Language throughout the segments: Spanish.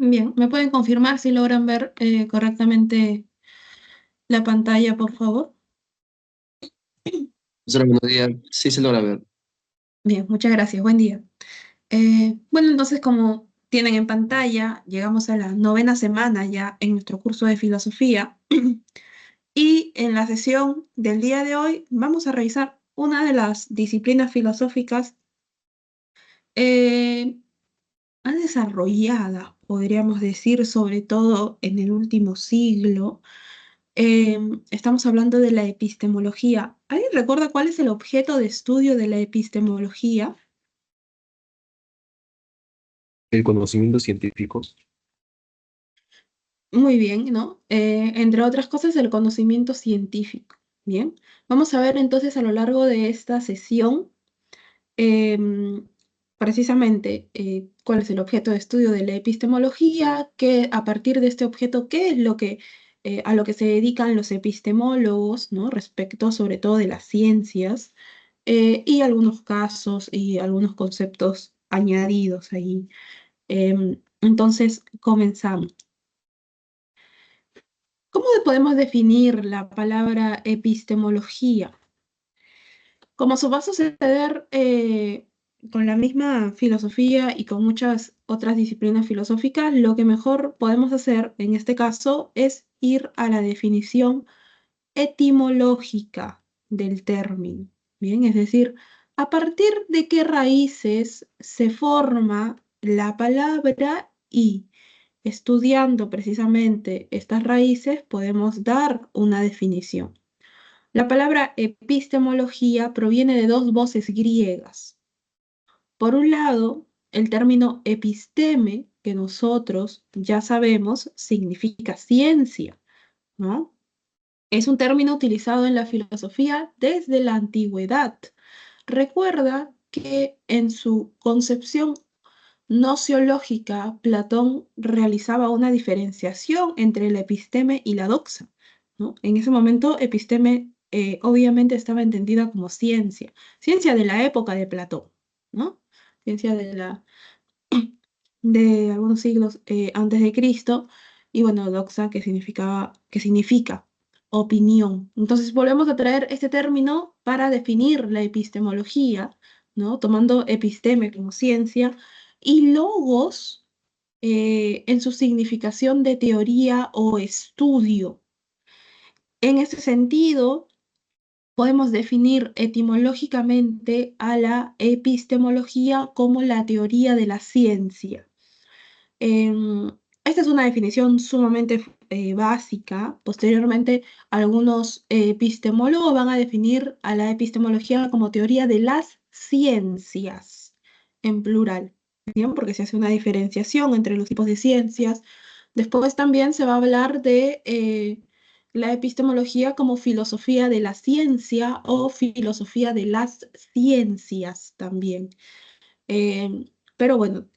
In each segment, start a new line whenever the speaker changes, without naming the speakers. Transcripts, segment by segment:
Bien, ¿me pueden confirmar si logran ver correctamente la pantalla, por favor?
Hola, buenos días. Sí se logra ver.
Bien, muchas gracias. Buen día. Bueno, entonces, como tienen en pantalla, llegamos a la novena semana ya en nuestro curso de filosofía y en la sesión del día de hoy vamos a revisar una de las disciplinas filosóficas eh, más desarrolladas, podríamos decir, sobre todo en el último siglo. Estamos hablando de la epistemología. ¿Alguien recuerda cuál es el objeto de estudio de la epistemología?
El conocimiento científico.
Muy bien, ¿no? Entre otras cosas, el conocimiento científico. Bien, vamos a ver entonces a lo largo de esta sesión em, precisamente cuál es el objeto de estudio de la epistemología, que a partir de este objeto, qué es lo que a lo que se dedican los epistemólogos, ¿no? Respecto sobre todo de las ciencias y algunos casos y algunos conceptos añadidos ahí. Entonces, comenzamos. ¿Cómo podemos definir la palabra epistemología? Como va a suceder con la misma filosofía y con muchas otras disciplinas filosóficas, lo que mejor podemos hacer en este caso es ir a la definición etimológica del término. Bien, es decir, a partir de qué raíces se forma la palabra y estudiando precisamente estas raíces podemos dar una definición. La palabra epistemología proviene de dos voces griegas. Por un lado, el término episteme, que nosotros ya sabemos, significa ciencia, ¿no? Es un término utilizado en la filosofía desde la antigüedad. Recuerda que en su concepción nociológica, Platón realizaba una diferenciación entre la episteme y la doxa, ¿no? En ese momento, episteme obviamente estaba entendida como ciencia, ciencia de la época de Platón, ¿no? Ciencia de algunos siglos antes de Cristo, y bueno, doxa que significa opinión. Entonces volvemos a traer este término para definir la epistemología, ¿no? Tomando episteme como ciencia y logos en su significación de teoría o estudio. En ese sentido, podemos definir etimológicamente a la epistemología como la teoría de la ciencia. Em, Esta es una definición sumamente básica. Posteriormente, algunos epistemólogos van a definir a la epistemología como teoría de las ciencias, en plural, ¿bien? Porque se hace una diferenciación entre los tipos de ciencias. Después también se va a hablar de la epistemología como filosofía de la ciencia o filosofía de las ciencias también. Pero bueno,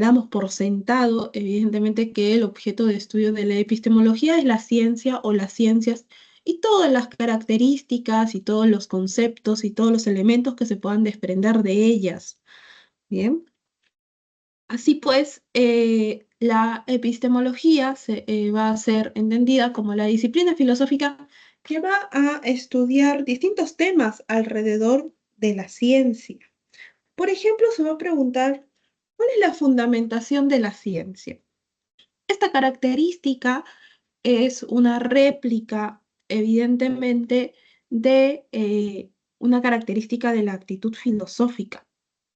damos por sentado, evidentemente, que el objeto de estudio de la epistemología es la ciencia o las ciencias y todas las características y todos los conceptos y todos los elementos que se puedan desprender de ellas. Bien, así pues, la epistemología va a ser entendida como la disciplina filosófica que va a estudiar distintos temas alrededor de la ciencia. Por ejemplo, se va a preguntar, ¿cuál es la fundamentación de la ciencia? Esta característica es una réplica, evidentemente, de una característica de la actitud filosófica.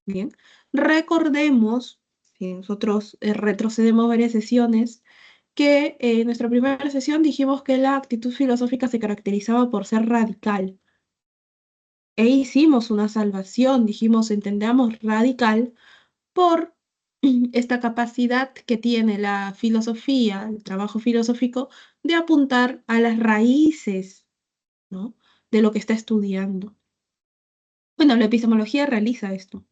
Bien, recordemos, si nosotros retrocedemos varias sesiones, que en nuestra primera sesión dijimos que la actitud filosófica se caracterizaba por ser radical. E hicimos una salvación, dijimos, entendamos radical por esta capacidad que tiene la filosofía, el trabajo filosófico, de apuntar a las raíces, ¿no? De lo que está estudiando. Bueno, la epistemología realiza esto,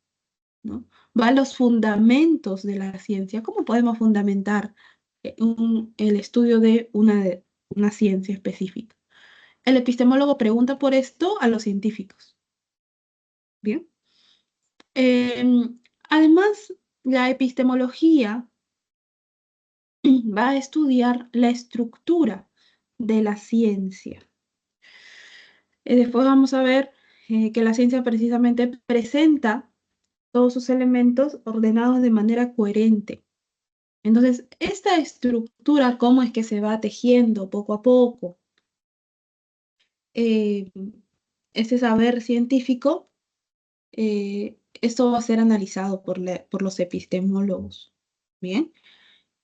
¿no? Va a los fundamentos de la ciencia. ¿Cómo podemos fundamentar el estudio de una ciencia específica? El epistemólogo pregunta por esto a los científicos. Bien. Además, la epistemología va a estudiar la estructura de la ciencia. Después vamos a ver que la ciencia precisamente presenta todos sus elementos ordenados de manera coherente. Entonces, esta estructura, ¿cómo es que se va tejiendo poco a poco? Eh, este saber científico, esto va a ser analizado por los epistemólogos. Bien.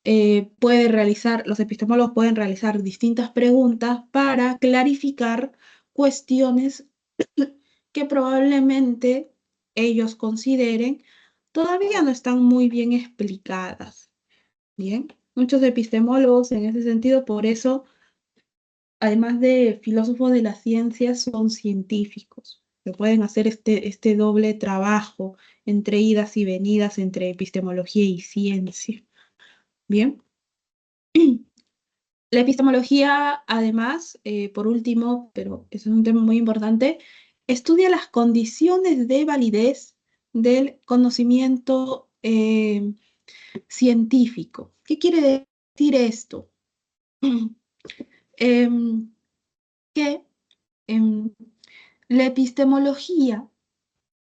Los epistemólogos pueden realizar distintas preguntas para clarificar cuestiones que probablemente ellos consideren todavía no están muy bien explicadas. Bien, muchos epistemólogos en ese sentido, por eso, además de filósofos de la ciencia, son científicos, que pueden hacer este doble trabajo entre idas y venidas entre epistemología y ciencia. Bien. La epistemología, además, por último, pero eso es un tema muy importante, estudia las condiciones de validez del conocimiento científico. ¿Qué quiere decir esto? Em, que em, la epistemología,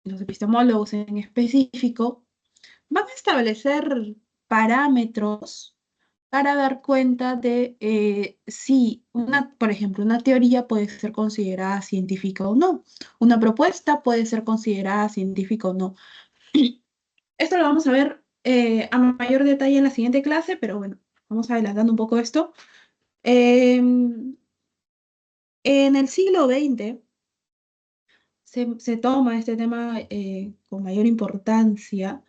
los epistemólogos en específico, van a establecer parámetros para dar cuenta de si, por ejemplo, una teoría puede ser considerada científica o no. Una propuesta puede ser considerada científica o no. Esto lo vamos a ver a mayor detalle en la siguiente clase, pero bueno, vamos adelantando un poco esto. En el siglo XX se toma este tema con mayor importancia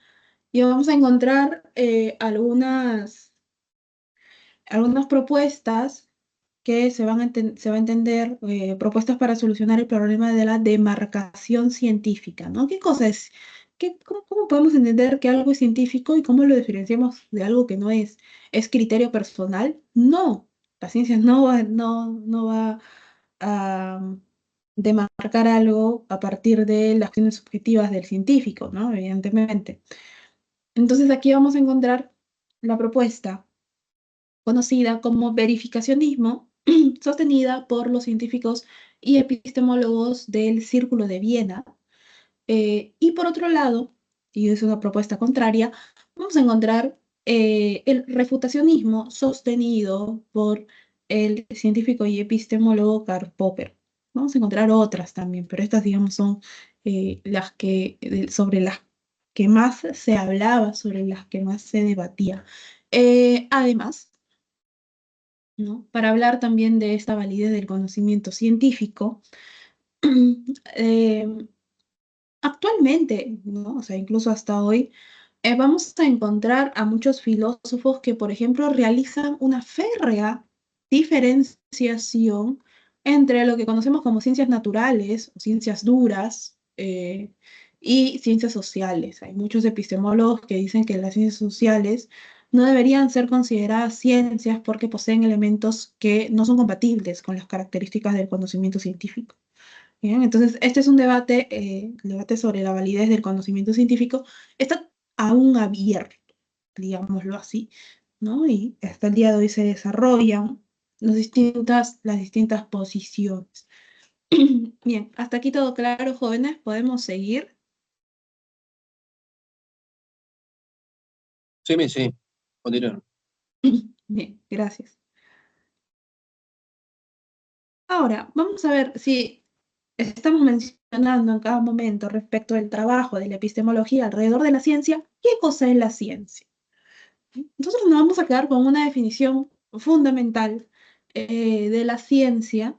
y vamos a encontrar algunas propuestas que se va a entender, propuestas para solucionar el problema de la demarcación científica, ¿no? ¿Qué cosa es? Cómo podemos entender que algo es científico y cómo lo diferenciamos de algo que no es? ¿Es criterio personal? No, la ciencia no va a demarcar algo a partir de las acciones subjetivas del científico, ¿no? Evidentemente. Entonces aquí vamos a encontrar la propuesta conocida como verificacionismo, sostenida por los científicos y epistemólogos del Círculo de Viena. Y por otro lado, y es una propuesta contraria, vamos a encontrar el refutacionismo sostenido por el científico y epistemólogo Karl Popper. Vamos a encontrar otras también, pero estas, digamos, son sobre las que más se hablaba, sobre las que más se debatía. Además, ¿no? Para hablar también de esta validez del conocimiento científico, eh, actualmente, ¿no? O sea, incluso hasta hoy, vamos a encontrar a muchos filósofos que, por ejemplo, realizan una férrea diferenciación entre lo que conocemos como ciencias naturales o ciencias duras y ciencias sociales. Hay muchos epistemólogos que dicen que las ciencias sociales no deberían ser consideradas ciencias porque poseen elementos que no son compatibles con las características del conocimiento científico. Bien, entonces, este es un debate, el debate sobre la validez del conocimiento científico está aún abierto, digámoslo así, ¿no? Y hasta el día de hoy se desarrollan las distintas posiciones. Bien, hasta aquí todo claro, jóvenes, podemos seguir.
Sí, sí, continúa.
Bien, gracias. Ahora, vamos a ver si estamos mencionando en cada momento respecto del trabajo de la epistemología alrededor de la ciencia, ¿qué cosa es la ciencia? Nosotros nos vamos a quedar con una definición fundamental de la ciencia.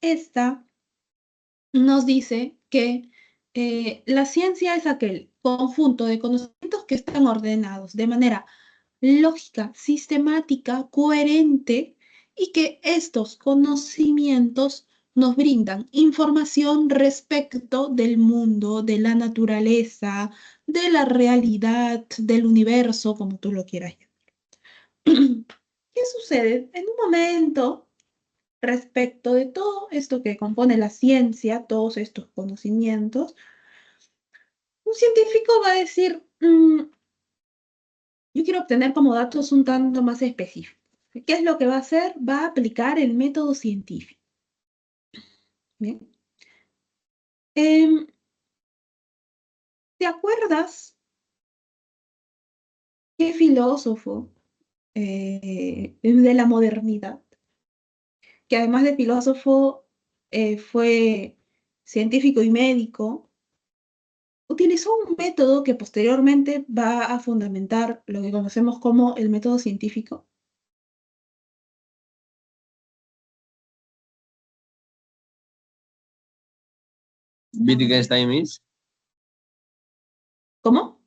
Esta nos dice que la ciencia es aquel conjunto de conocimientos que están ordenados de manera lógica, sistemática, coherente y que estos conocimientos nos brindan información respecto del mundo, de la naturaleza, de la realidad, del universo, como tú lo quieras llamar. ¿Qué sucede? En un momento, respecto de todo esto que compone la ciencia, todos estos conocimientos, un científico va a decir, Yo quiero obtener como datos un tanto más específicos. ¿Qué es lo que va a hacer? Va a aplicar el método científico. Bien. Em, ¿Te acuerdas qué filósofo de la modernidad, que además de filósofo fue científico y médico, utilizó un método que posteriormente va a fundamentar lo que conocemos como el método científico?
Wittgenstein is.
¿Cómo?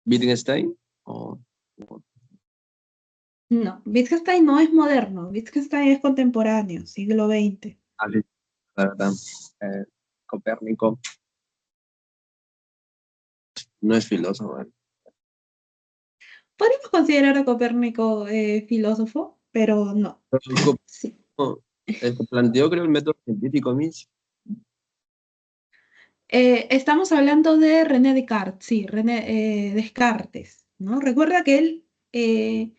Wittgenstein. O
No, Wittgenstein no es moderno, Wittgenstein es contemporáneo, siglo XX.
Ali, la verdad. Eh, Copérnico no es filósofo.
Podríamos considerar a Copérnico filósofo, pero no.
Copérnico,
Sí.
el que planteó, creo, el método científico mismo.
Estamos hablando de René Descartes, sí, René Descartes, ¿no? Recuerda que él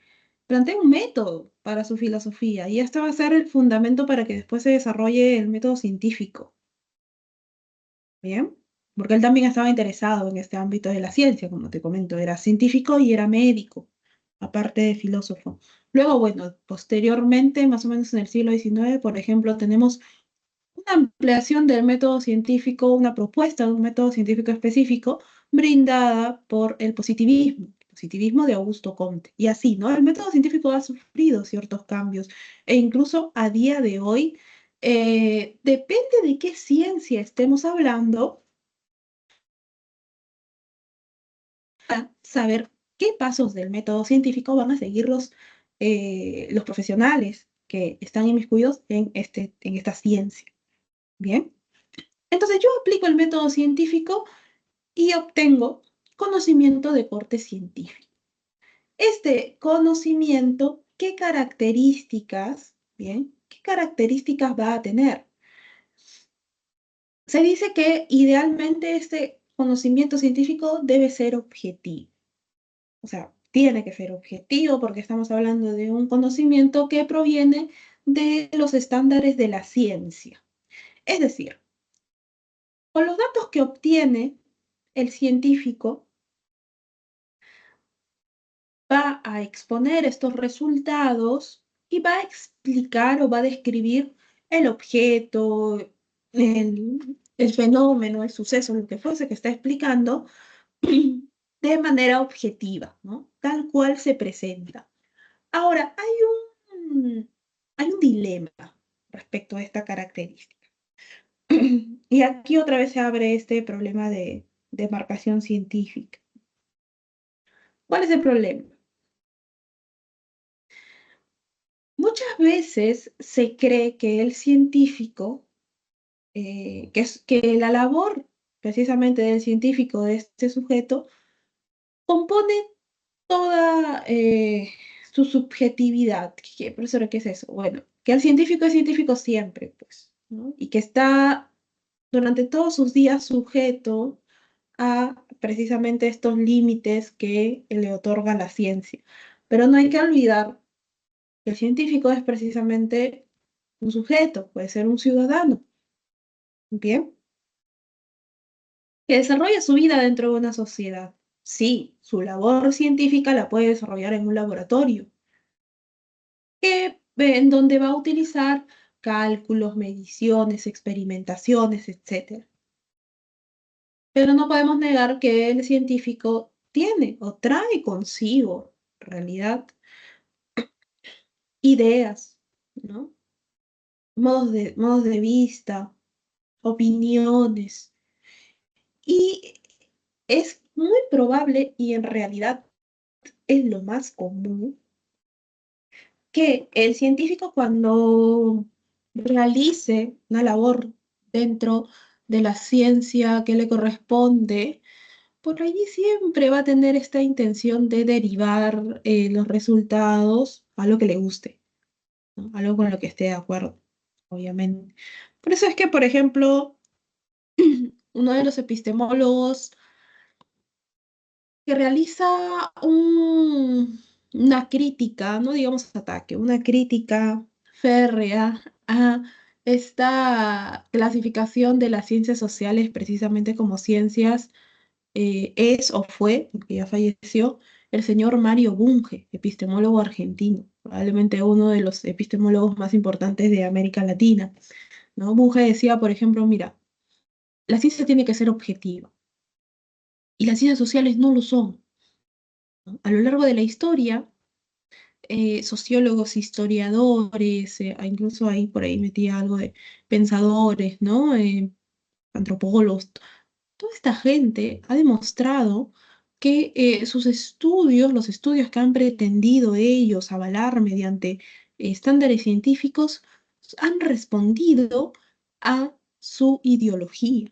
plantea un método para su filosofía y esto va a ser el fundamento para que después se desarrolle el método científico, ¿bien? Porque él también estaba interesado en este ámbito de la ciencia, como te comento, era científico y era médico, aparte de filósofo. Luego, bueno, posteriormente, más o menos en el siglo XIX, por ejemplo, tenemos una ampliación del método científico, una propuesta de un método científico específico brindada por el positivismo de Augusto Comte. Y así, ¿no? El método científico ha sufrido ciertos cambios e incluso a día de hoy, depende de qué ciencia estemos hablando, para saber qué pasos del método científico van a seguir los profesionales que están inmiscuidos en esta ciencia. Bien. Entonces yo aplico el método científico y obtengo conocimiento de corte científico. Este conocimiento, ¿qué características, bien, qué características va a tener? Se dice que idealmente este conocimiento científico debe ser objetivo. O sea, tiene que ser objetivo porque estamos hablando de un conocimiento que proviene de los estándares de la ciencia. Es decir, con los datos que obtiene el científico, va a exponer estos resultados y va a explicar o va a describir el objeto, el fenómeno, el suceso, lo que fuese que está explicando, de manera objetiva, ¿no? Tal cual se presenta. Ahora, hay un dilema respecto a esta característica. Y aquí otra vez se abre este problema de marcación científica. ¿Cuál es el problema? Muchas veces se cree que el científico, que la labor precisamente del científico, de este sujeto, compone toda su subjetividad. Profesora, ¿qué es eso? Bueno, que el científico es científico siempre, pues, ¿no? Y que está durante todos sus días sujeto a precisamente estos límites que le otorga la ciencia. Pero no hay que olvidar que el científico es precisamente un sujeto, puede ser un ciudadano, ¿bien? Que desarrolla su vida dentro de una sociedad. Sí, su labor científica la puede desarrollar en un laboratorio, en donde va a utilizar cálculos, mediciones, experimentaciones, etcétera. Pero no podemos negar que el científico tiene o trae consigo, en realidad, ideas, ¿no? Modos de vista, opiniones. Y es muy probable, y en realidad es lo más común, que el científico cuando realice una labor dentro de la ciencia que le corresponde, por allí siempre va a tener esta intención de derivar los resultados a lo que le guste, ¿no? Algo con lo que esté de acuerdo, obviamente. Por eso es que, por ejemplo, uno de los epistemólogos que realiza una crítica, no digamos ataque, una crítica férrea a esta clasificación de las ciencias sociales precisamente como ciencias, es o fue, porque ya falleció, el señor Mario Bunge, epistemólogo argentino, probablemente uno de los epistemólogos más importantes de América Latina, ¿no? Bunge decía, por ejemplo, mira, la ciencia tiene que ser objetiva y las ciencias sociales no lo son, ¿no? A lo largo de la historia, sociólogos, historiadores, incluso ahí por ahí metía algo de pensadores, ¿no? Antropólogos, toda esta gente ha demostrado que sus estudios, los estudios que han pretendido ellos avalar mediante estándares científicos, han respondido a su ideología,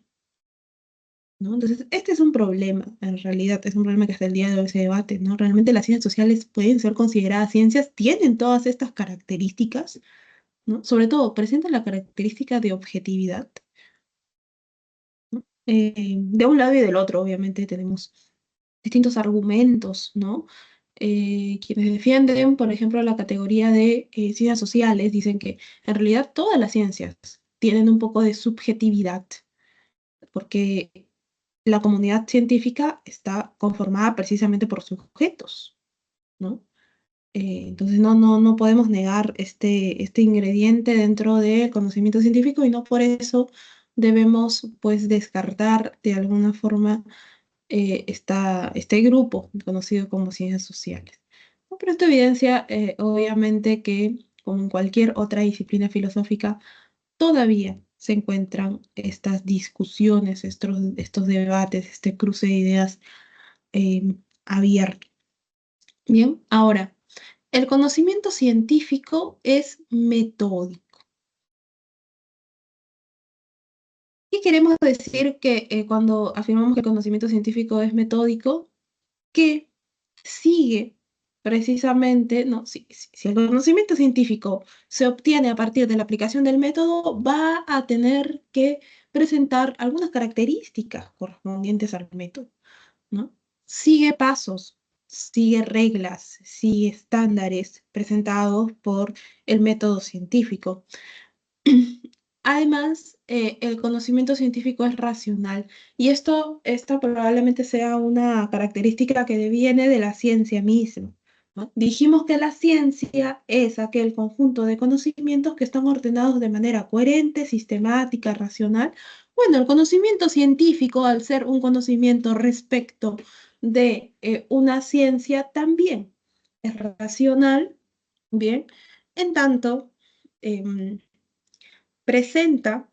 ¿no? Entonces, este es un problema, en realidad, es un problema que hasta el día de hoy se debate, ¿no? Realmente las ciencias sociales pueden ser consideradas ciencias, tienen todas estas características, ¿no? Sobre todo, presentan la característica de objetividad, ¿no? De un lado y del otro, obviamente, tenemos distintos argumentos, ¿no? Quienes defienden, por ejemplo, la categoría de ciencias sociales, dicen que en realidad todas las ciencias tienen un poco de subjetividad, porque la comunidad científica está conformada precisamente por sujetos, ¿no? Entonces no podemos negar este ingrediente dentro del conocimiento científico y no por eso debemos pues descartar de alguna forma este grupo conocido como ciencias sociales, ¿no? Pero esto evidencia obviamente que como en cualquier otra disciplina filosófica, todavía se encuentran estas discusiones, estos debates, este cruce de ideas abierto. Bien, ahora, el conocimiento científico es metódico. ¿Qué queremos decir que cuando afirmamos que el conocimiento científico es metódico? Que sigue precisamente, ¿no? Si el conocimiento científico se obtiene a partir de la aplicación del método, va a tener que presentar algunas características correspondientes al método, ¿no? Sigue pasos, sigue reglas, sigue estándares presentados por el método científico. Además, el conocimiento científico es racional y esto probablemente sea una característica que deviene de la ciencia misma, ¿no? Dijimos que la ciencia es aquel conjunto de conocimientos que están ordenados de manera coherente, sistemática, racional. Bueno, el conocimiento científico, al ser un conocimiento respecto de una ciencia, también es racional, ¿bien? En tanto, em, presenta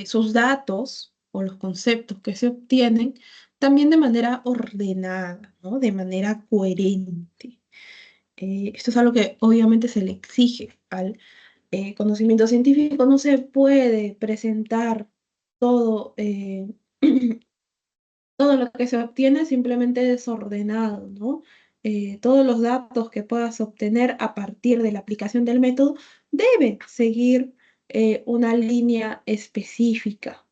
sus datos o los conceptos que se obtienen también de manera ordenada, ¿no? De manera coherente. Esto es algo que obviamente se le exige al conocimiento científico. No se puede presentar todo, todo lo que se obtiene simplemente desordenado, ¿no? Todos los datos que puedas obtener a partir de la aplicación del método deben seguir una línea específica,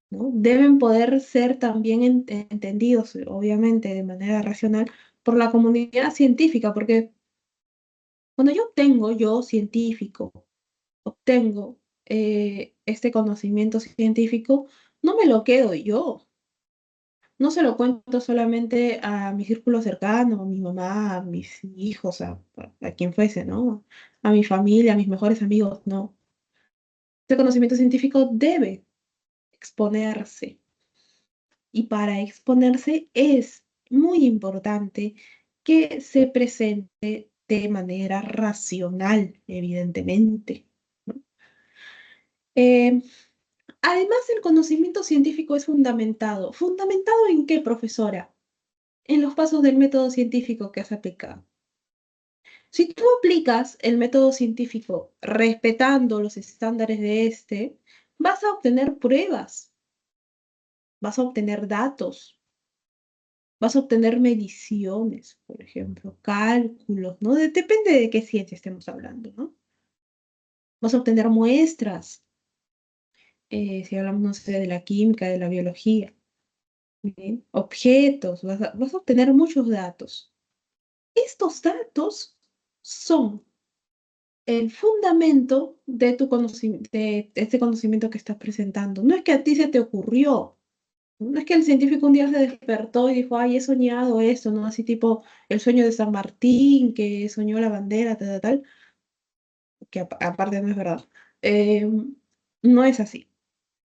¿no? Deben poder ser también entendidos, obviamente, de manera racional por la comunidad científica, porque cuando yo científico, obtengo este conocimiento científico, no me lo quedo yo. No se lo cuento solamente a mi círculo cercano, a mi mamá, a mis hijos, a quien fuese, ¿no? A mi familia, a mis mejores amigos, no. Este conocimiento científico debe exponerse y para exponerse es muy importante que se presente de manera racional, evidentemente, ¿no? Eh, Además, el conocimiento científico es fundamentado. ¿Fundamentado en qué, profesora? En los pasos del método científico que has aplicado. Si tú aplicas el método científico respetando los estándares de este, vas a obtener pruebas, vas a obtener datos, vas a obtener mediciones, por ejemplo, cálculos, ¿no? Depende de qué ciencia estemos hablando, ¿no? Vas a obtener muestras, si hablamos, no sé, de la química, de la biología. Bien. Objetos, vas a obtener muchos datos. Estos datos son el fundamento de tu conocimiento, de este conocimiento que estás presentando. No es que a ti se te ocurrió, no es que el científico un día se despertó y dijo, ay, he soñado esto, ¿no? Así tipo el sueño de San Martín, que soñó la bandera, tal, tal, tal, que aparte no es verdad. Eh, no es así,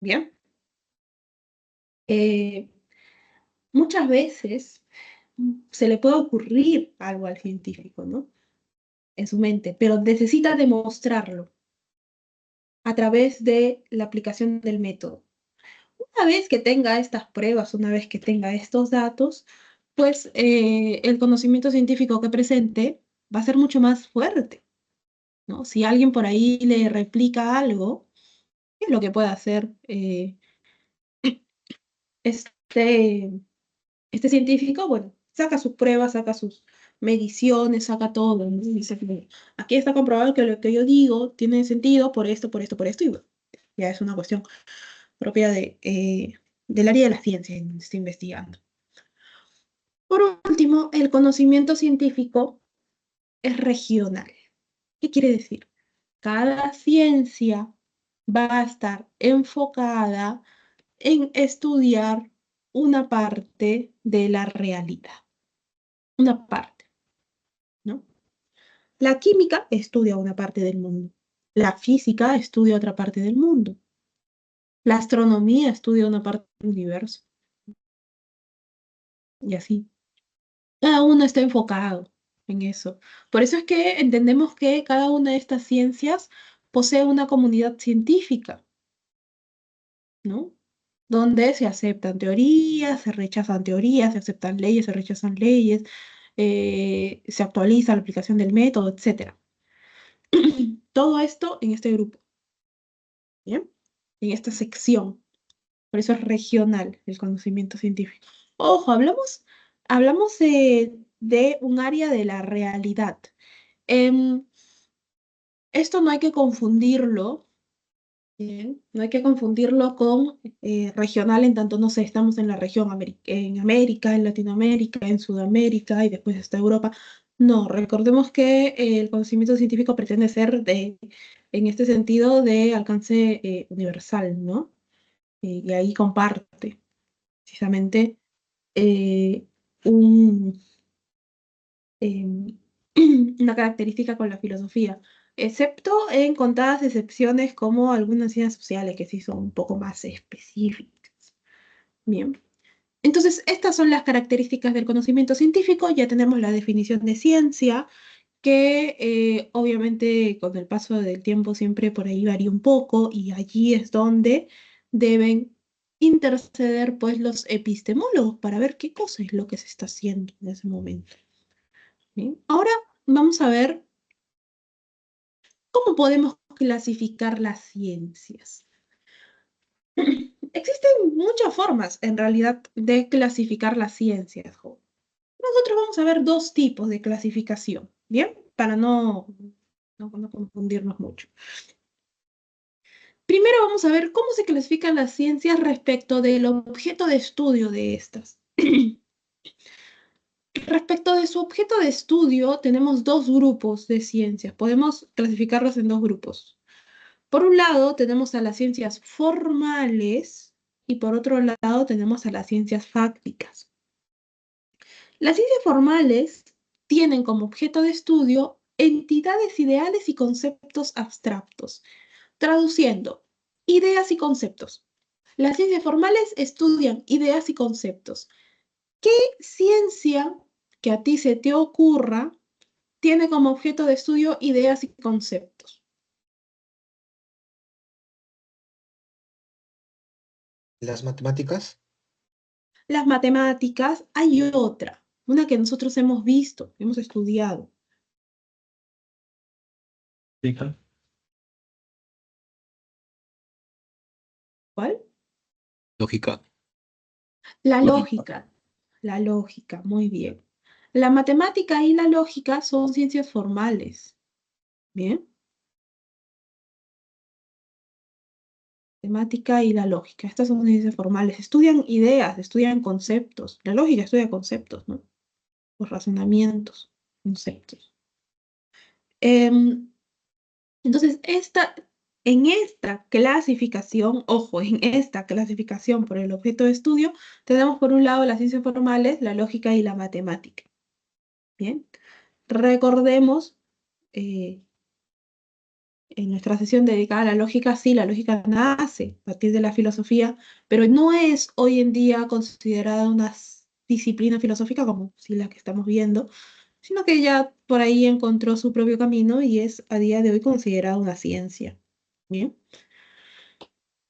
¿bien? Eh, muchas veces se le puede ocurrir algo al científico, ¿no? En su mente, pero necesita demostrarlo a través de la aplicación del método. Una vez que tenga estas pruebas, una vez que tenga estos datos, pues el conocimiento científico que presente va a ser mucho más fuerte, ¿no? Si alguien por ahí le replica algo, ¿qué es lo que puede hacer este, este científico? Bueno, saca sus pruebas, saca sus mediciones, saca todo, ¿no? Y dice, "Mira, aquí está comprobado que lo que yo digo tiene sentido por esto, por esto, por esto", y bueno, ya es una cuestión propia del área de la ciencia en donde está investigando. Por último, el conocimiento científico es regional. ¿Qué quiere decir? Cada ciencia va a estar enfocada en estudiar una parte de la realidad, una parte, ¿no? La química estudia una parte del mundo, la física estudia otra parte del mundo, la astronomía estudia una parte del universo, y así. Cada uno está enfocado en eso. Por eso es que entendemos que cada una de estas ciencias posee una comunidad científica, ¿no? Donde se aceptan teorías, se rechazan teorías, se aceptan leyes, se rechazan leyes, se actualiza la aplicación del método, etcétera. Todo esto en este grupo, ¿bien? En esta sección. Por eso es regional el conocimiento científico. Ojo, hablamos de un área de la realidad. Em, esto no hay que confundirlo, ¿bien? No hay que confundirlo con regional en tanto, no sé, estamos en la región en América, en Latinoamérica, en Sudamérica y después está Europa. No, recordemos que el conocimiento científico pretende ser en este sentido de alcance universal, ¿no? Y ahí comparte precisamente eh, un, em, una característica con la filosofía, excepto en contadas excepciones como algunas ciencias sociales que sí son un poco más específicas. Bien. Entonces, estas son las características del conocimiento científico. Ya tenemos la definición de ciencia, que obviamente con el paso del tiempo siempre por ahí varía un poco y allí es donde deben interceder pues los epistemólogos para ver qué cosa es lo que se está haciendo en ese momento. Bien. Ahora vamos a ver cómo podemos clasificar las ciencias. Existen muchas formas, en realidad, de clasificar las ciencias, jo. Nosotros vamos a ver dos tipos de clasificación, ¿bien? Para no confundirnos mucho. Primero vamos a ver cómo se clasifican las ciencias respecto del objeto de estudio de estas. Respecto de su objeto de estudio, tenemos dos grupos de ciencias. Podemos clasificarlas en dos grupos. Por un lado, tenemos a las ciencias formales y por otro lado, tenemos a las ciencias fácticas. Las ciencias formales tienen como objeto de estudio entidades ideales y conceptos abstractos. Traduciendo, ideas y conceptos. Las ciencias formales estudian ideas y conceptos. ¿Qué ciencia que a ti se te ocurra tiene como objeto de estudio ideas y conceptos?
Las matemáticas,
Las matemáticas, hay otra, una que nosotros hemos visto, hemos estudiado.
Física.
¿Cuál?
lógica,
La
Lógica.
lógica. La lógica, muy bien. La matemática y la lógica son ciencias formales. Bien. matemática y la lógica. Estas son ciencias formales. Estudian ideas, estudian conceptos. La lógica estudia conceptos, ¿no? Los razonamientos, conceptos. Entonces, en esta clasificación, ojo, en esta clasificación por el objeto de estudio, tenemos por un lado las ciencias formales, la lógica y la matemática. Bien, recordemos, en nuestra sesión dedicada a la lógica, sí, la lógica nace a partir de la filosofía, pero no es hoy en día considerada una disciplina filosófica como sí la que estamos viendo, sino que ya por ahí encontró su propio camino y es a día de hoy considerada una ciencia. Bien.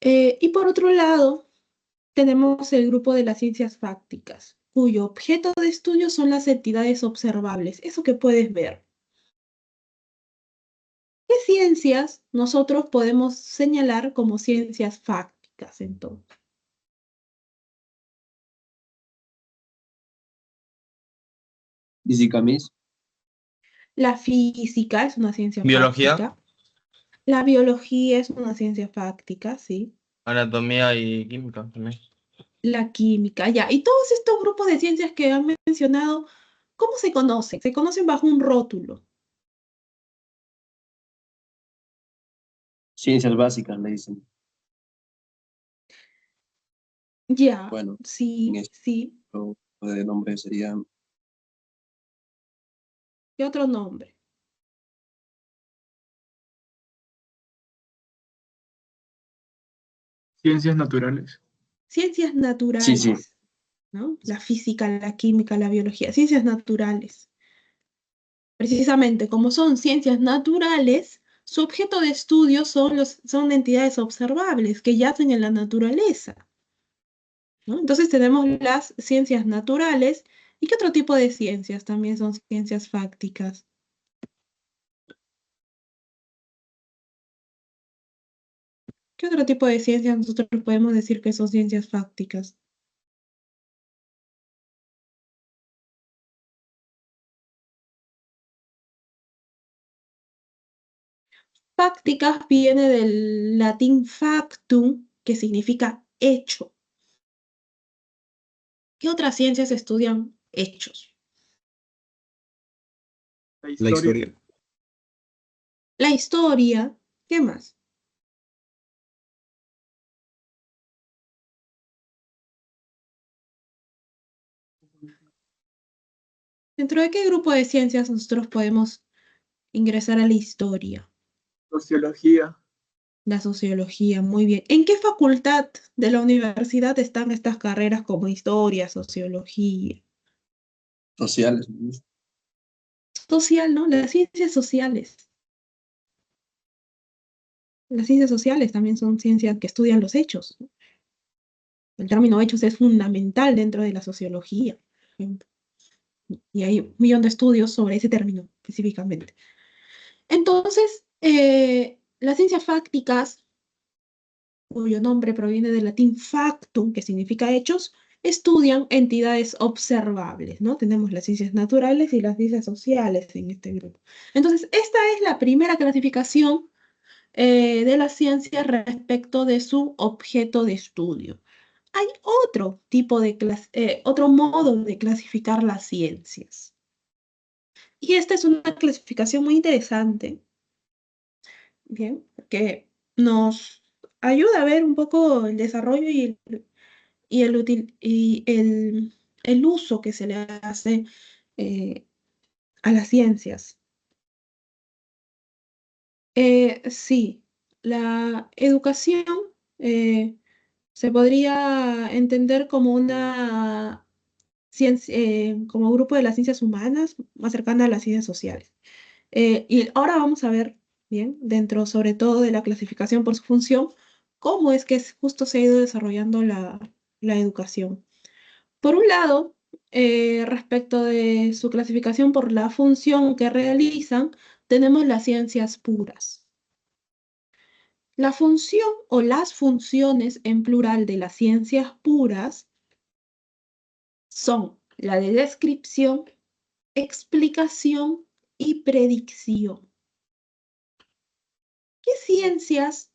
Y por otro lado, tenemos el grupo de las ciencias fácticas, cuyo objeto de estudio son las entidades observables, eso que puedes ver. ¿Qué ciencias nosotros podemos señalar como ciencias fácticas entonces?
Física, Miss.
La física es una ciencia
Biología,
fáctica. La biología es una ciencia fáctica, sí.
anatomía y química también.
La química, ya. Y todos estos grupos de ciencias que han mencionado, ¿cómo se conocen? Se conocen bajo un rótulo.
Ciencias básicas, le dicen.
Ya,
Bueno, en
sí,
esto
sí.
de nombre sería
¿Qué otro nombre?
Ciencias naturales.
Ciencias
sí,
naturales, ¿no? La física, la química, la biología, ciencias naturales. Precisamente, como son ciencias naturales, su objeto de estudio son entidades observables que yacen en la naturaleza, ¿no? Entonces tenemos las ciencias naturales. ¿Y qué otro tipo de ciencias también son ciencias fácticas? ¿Qué otro tipo de ciencias nosotros podemos decir que son ciencias fácticas? Fácticas viene del latín factum, que significa hecho. ¿Qué otras ciencias estudian hechos?
La
La historia.
La historia, ¿qué más? ¿Dentro de qué grupo de ciencias nosotros podemos ingresar a la historia?
Sociología.
La sociología, muy bien. ¿En qué facultad de la universidad están estas carreras como historia, sociología?
sociales, Miss.
Social, ¿no? Las ciencias sociales. Las ciencias sociales también son ciencias que estudian los hechos, ¿no? El término hechos es fundamental dentro de la sociología, por ejemplo. Y hay un millón de estudios sobre ese término específicamente. Entonces, las ciencias fácticas, cuyo nombre proviene del latín factum, que significa hechos, estudian entidades observables, ¿no? Tenemos las ciencias naturales y las ciencias sociales en este grupo. Entonces, esta es la primera clasificación de las ciencias respecto de su objeto de estudio. Hay otro tipo de otro modo de clasificar las ciencias. Y esta es una clasificación muy interesante, bien, que nos ayuda a ver un poco el desarrollo y el uso que se le hace eh, a las ciencias. Sí, la educación se podría entender como una ciencia, como grupo de las ciencias humanas más cercana a las ciencias sociales. Y ahora vamos a ver, bien, dentro sobre todo de la clasificación por su función, cómo es que justo se ha ido desarrollando la educación. Por un lado, respecto de su clasificación por la función que realizan, tenemos las ciencias puras. La función o las funciones en plural de las ciencias puras son la de descripción, explicación y predicción. ¿Qué ciencias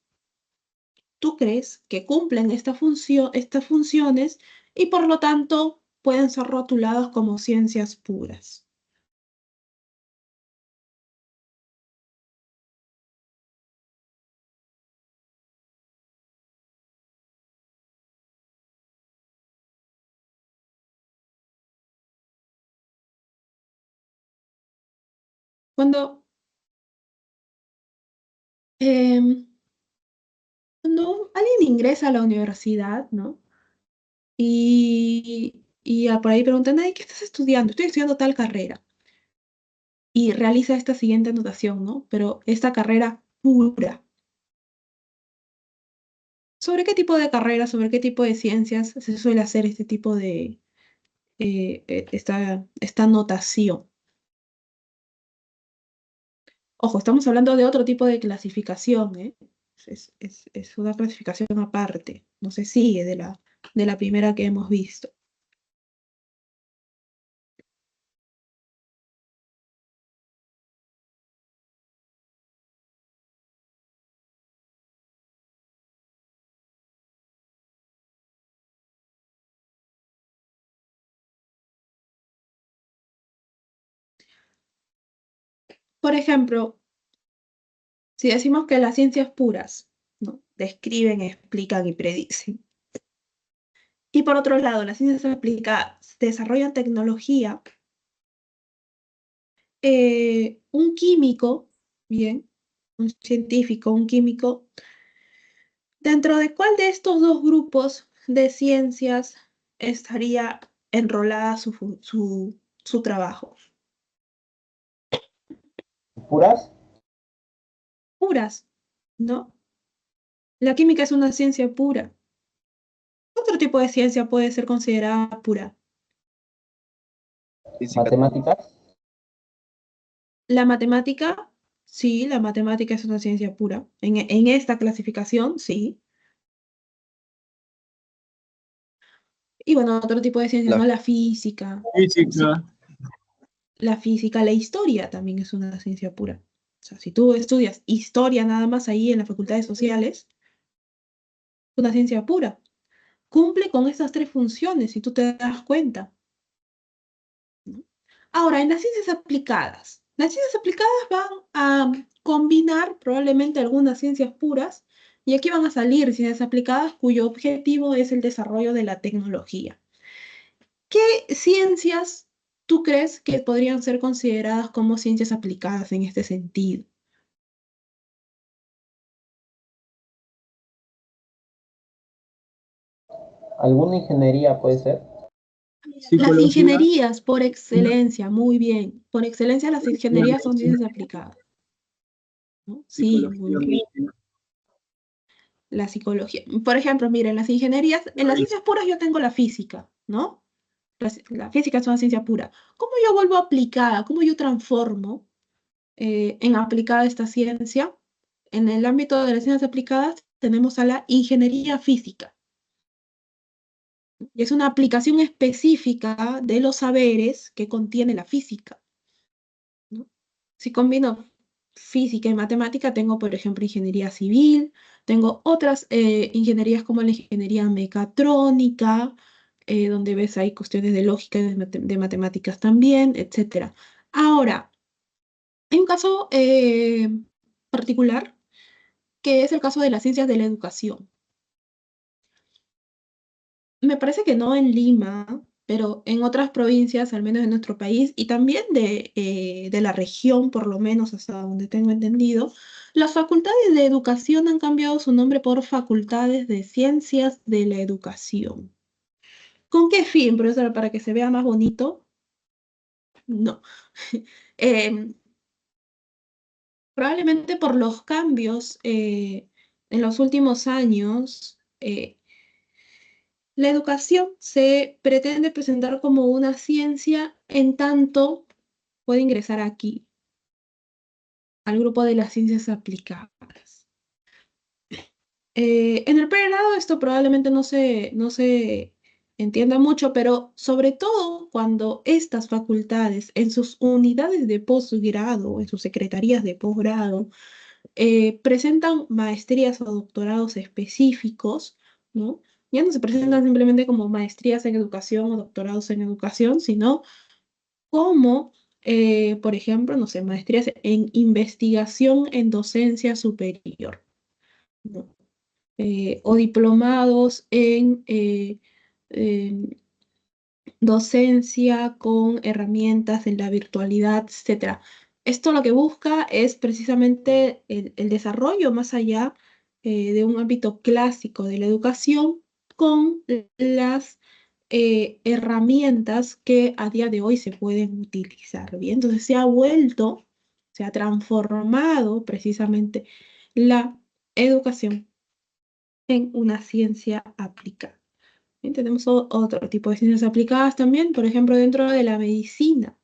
tú crees que cumplen estas funciones y por lo tanto pueden ser rotulados como ciencias puras? Cuando, em, cuando alguien ingresa a la universidad, ¿no? Y por ahí preguntan, ay, ¿qué estás estudiando? Estoy estudiando tal carrera. Y realiza esta siguiente anotación, ¿no? Pero esta carrera pura. ¿Sobre qué tipo de carrera, sobre qué tipo de ciencias se suele hacer este tipo de, esta anotación? Ojo, estamos hablando de otro tipo de clasificación, ¿eh? Es una clasificación aparte, no se sigue de la primera que hemos visto. Por ejemplo, si decimos que las ciencias puras, ¿no? Describen, explican y predicen. Y por otro lado, las ciencias aplicadas desarrollan tecnología. Un químico, bien, un científico, un químico, ¿dentro de cuál de estos dos grupos de ciencias estaría enrolada su trabajo?
¿Puras?
Puras, ¿no? La química es una ciencia pura. Otro tipo de ciencia puede ser considerada pura.
Física.
¿Matemáticas?
La matemática, sí, la matemática es una ciencia pura. En esta clasificación, sí. Y bueno, otro tipo de ciencias,
La-
¿no? La física,
Física.
la física, la historia también es una ciencia pura. O sea, si tú estudias historia nada más ahí en las facultades sociales, es una ciencia pura. Cumple con estas tres funciones, si tú te das cuenta, ¿no? Ahora, en las ciencias aplicadas van a combinar probablemente algunas ciencias puras y aquí van a salir ciencias aplicadas cuyo objetivo es el desarrollo de la tecnología. ¿Qué ciencias tú crees que podrían ser consideradas como ciencias aplicadas en este sentido?
¿Alguna ingeniería puede ser?
Las
Psicología.
ingenierías, por excelencia, muy bien. Por excelencia, las ingenierías son ciencias aplicadas, ¿no? Sí, muy
Psicología.
bien. La psicología. Por ejemplo, miren, las ingenierías, en las ciencias puras yo tengo la física, ¿no? La física es una ciencia pura. ¿Cómo yo vuelvo aplicada? ¿Cómo yo transformo en aplicada esta ciencia? En el ámbito de las ciencias aplicadas tenemos a la ingeniería física. Y es una aplicación específica de los saberes que contiene la física, ¿no? Si combino física y matemática, tengo, por ejemplo, ingeniería civil, tengo otras ingenierías como la ingeniería mecatrónica, donde ves ahí cuestiones de lógica y de matemáticas también, etc. Ahora, hay un caso particular que es el caso de las ciencias de la educación. Me parece que no en Lima, pero en otras provincias, al menos de nuestro país, y también de la región, por lo menos hasta donde tengo entendido, las facultades de educación han cambiado su nombre por facultades de ciencias de la educación. ¿Con qué fin, profesora? ¿Para que se vea más bonito? No. Em, Probablemente por los cambios en los últimos años. La educación se pretende presentar como una ciencia, en tanto puede ingresar aquí, al grupo de las ciencias aplicadas. En el pregrado esto probablemente no se entienda mucho, pero sobre todo cuando estas facultades en sus unidades de posgrado, en sus secretarías de posgrado, presentan maestrías o doctorados específicos, ¿no? Ya no se presentan simplemente como maestrías en educación o doctorados en educación, sino como, por ejemplo, no sé, maestrías en investigación en docencia superior, ¿no? O diplomados en docencia con herramientas en la virtualidad, etcétera. Esto lo que busca es precisamente el desarrollo más allá de un ámbito clásico de la educación con las herramientas que a día de hoy se pueden utilizar. Bien, entonces se ha transformado precisamente la educación en una ciencia aplicada. Bien, tenemos otro tipo de ciencias aplicadas también, por ejemplo, dentro de la medicina,